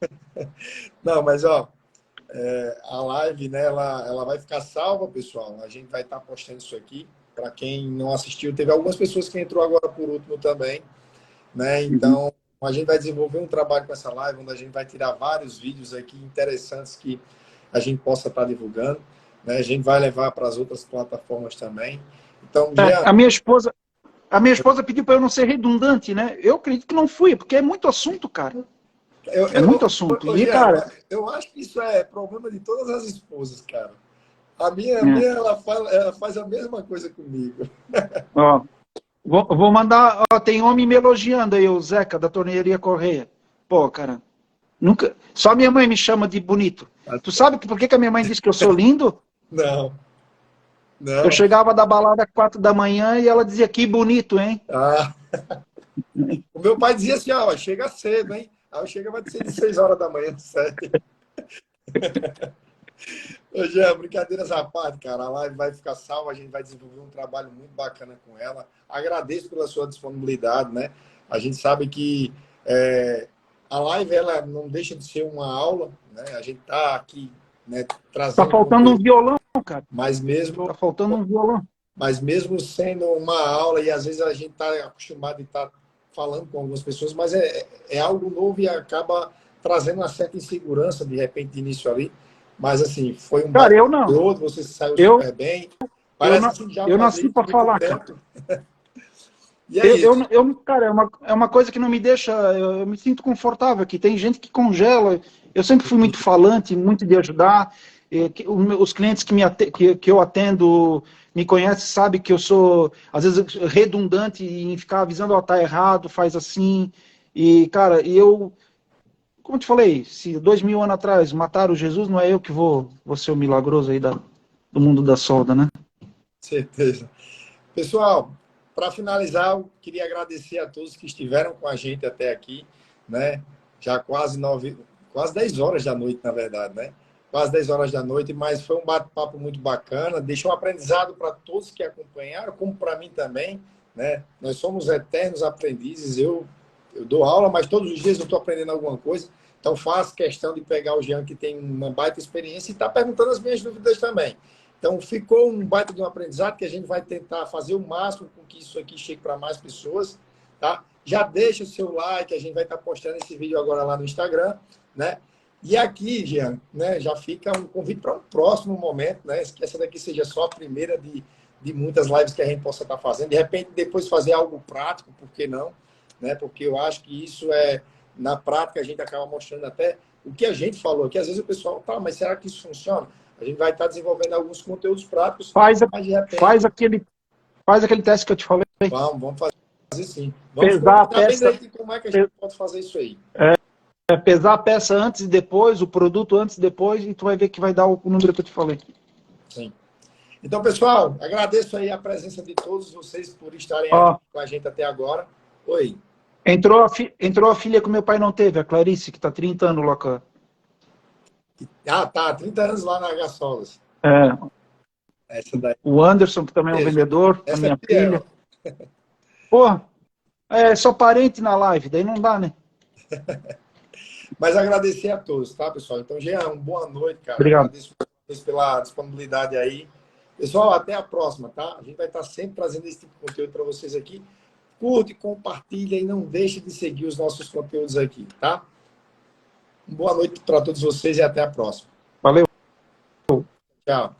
Não, mas ó, a live, né, ela vai ficar salva, pessoal. A gente vai estar postando isso aqui. Para quem não assistiu, teve algumas pessoas que entrou agora por último também, né? Uhum. Então, a gente vai desenvolver um trabalho com essa live, onde a gente vai tirar vários vídeos aqui interessantes que a gente possa estar divulgando, né? A gente vai levar para as outras plataformas também. Então, já A minha esposa pediu para eu não ser redundante, né? Eu acredito que não fui, porque é muito assunto, cara. É muito assunto. E, Jean, cara, eu acho que isso é problema de todas as esposas, cara. A é, minha ela faz a mesma coisa comigo. ó, vou mandar. Ó, tem homem me elogiando aí, o Zeca, da Tornearia Correia. Pô, cara, nunca. Só minha mãe me chama de bonito. Tu sabe por que a minha mãe disse que eu sou lindo? Não, Eu não. chegava da balada às 4 da manhã e ela dizia que bonito, hein? Ah, o meu pai dizia assim, ó, chega cedo, hein? Aí eu chegava de 6 horas da manhã, 7. Ô, Jean, brincadeiras à parte, cara. A live vai ficar salva, a gente vai desenvolver um trabalho muito bacana com ela. Agradeço pela sua disponibilidade, né? A gente sabe que a live ela não deixa de ser uma aula, né? A gente está aqui, né, Tá trazendo faltando um conteúdo, violão, cara. mas Tá faltando um violão. mesmo sendo uma aula, e às vezes a gente está acostumado a estar falando com algumas pessoas, mas é algo novo e acaba trazendo uma certa insegurança, de repente, de início ali. Mas, assim, foi um Cara, baita eu não. conteúdo, você saiu Eu, super bem. eu, Parece não, assim, já eu fazer nasci isso para muito falar, cara. tempo. E é isso. Cara, é uma coisa que não me deixa, eu me sinto confortável aqui. Tem gente que congela. Eu sempre fui muito falante, muito de ajudar. Os clientes que eu atendo me conhecem, sabem que eu sou, às vezes, redundante em ficar avisando, ó, tá errado, faz assim. E, cara, como eu te falei, se 2000 anos atrás mataram Jesus, não é eu que vou ser o milagroso aí do mundo da solda, né? Certeza. Pessoal, para finalizar, eu queria agradecer a todos que estiveram com a gente até aqui, né? Já quase 10 horas da noite, na verdade, né? Quase 10 horas da noite, mas foi um bate-papo muito bacana, deixou um aprendizado para todos que acompanharam, como para mim também, né? Nós somos eternos aprendizes, eu dou aula, mas todos os dias eu estou aprendendo alguma coisa, então faço questão de pegar o Jean, que tem uma baita experiência, e está perguntando as minhas dúvidas também. Então, ficou um baita de um aprendizado que a gente vai tentar fazer o máximo com que isso aqui chegue para mais pessoas, tá? Já deixa o seu like, a gente vai estar postando esse vídeo agora lá no Instagram, né? E aqui, Jean, né, já fica um convite para um próximo momento, né? Que essa daqui seja só a primeira de muitas lives que a gente possa estar fazendo. De repente, depois fazer algo prático, por que não? Né? Porque eu acho que isso na prática, a gente acaba mostrando até o que a gente falou, que às vezes o pessoal, tá, mas será que isso funciona? A gente vai estar desenvolvendo alguns conteúdos práticos, mas de repente... Faz aquele teste que eu te falei. Vamos fazer sim. Vamos Pesar a combinar bem peça, direitinho como é que a gente pode fazer isso aí. pesar a peça antes e depois, o produto antes e depois, e tu vai ver que vai dar o número que eu te falei. Sim. Então, pessoal, agradeço aí a presença de todos vocês por estarem Ó, aqui com a gente até agora. Oi. entrou a filha que meu pai não teve, a Clarice, que está 30 anos lá. Ah, tá. 30 anos lá na Agasolas. É, Essa daí. o Anderson, que também é um vendedor, a Essa é minha fiel. filha. Pô, é só parente na live, daí não dá, né? Mas agradecer a todos, tá, pessoal? Então, Jean, boa noite, cara. Obrigado. Agradeço pela disponibilidade aí. Pessoal, até a próxima, tá? A gente vai estar sempre trazendo esse tipo de conteúdo para vocês aqui. Curte, compartilha e não deixe de seguir os nossos conteúdos aqui, tá? Boa noite para todos vocês e até a próxima. Valeu. Tchau.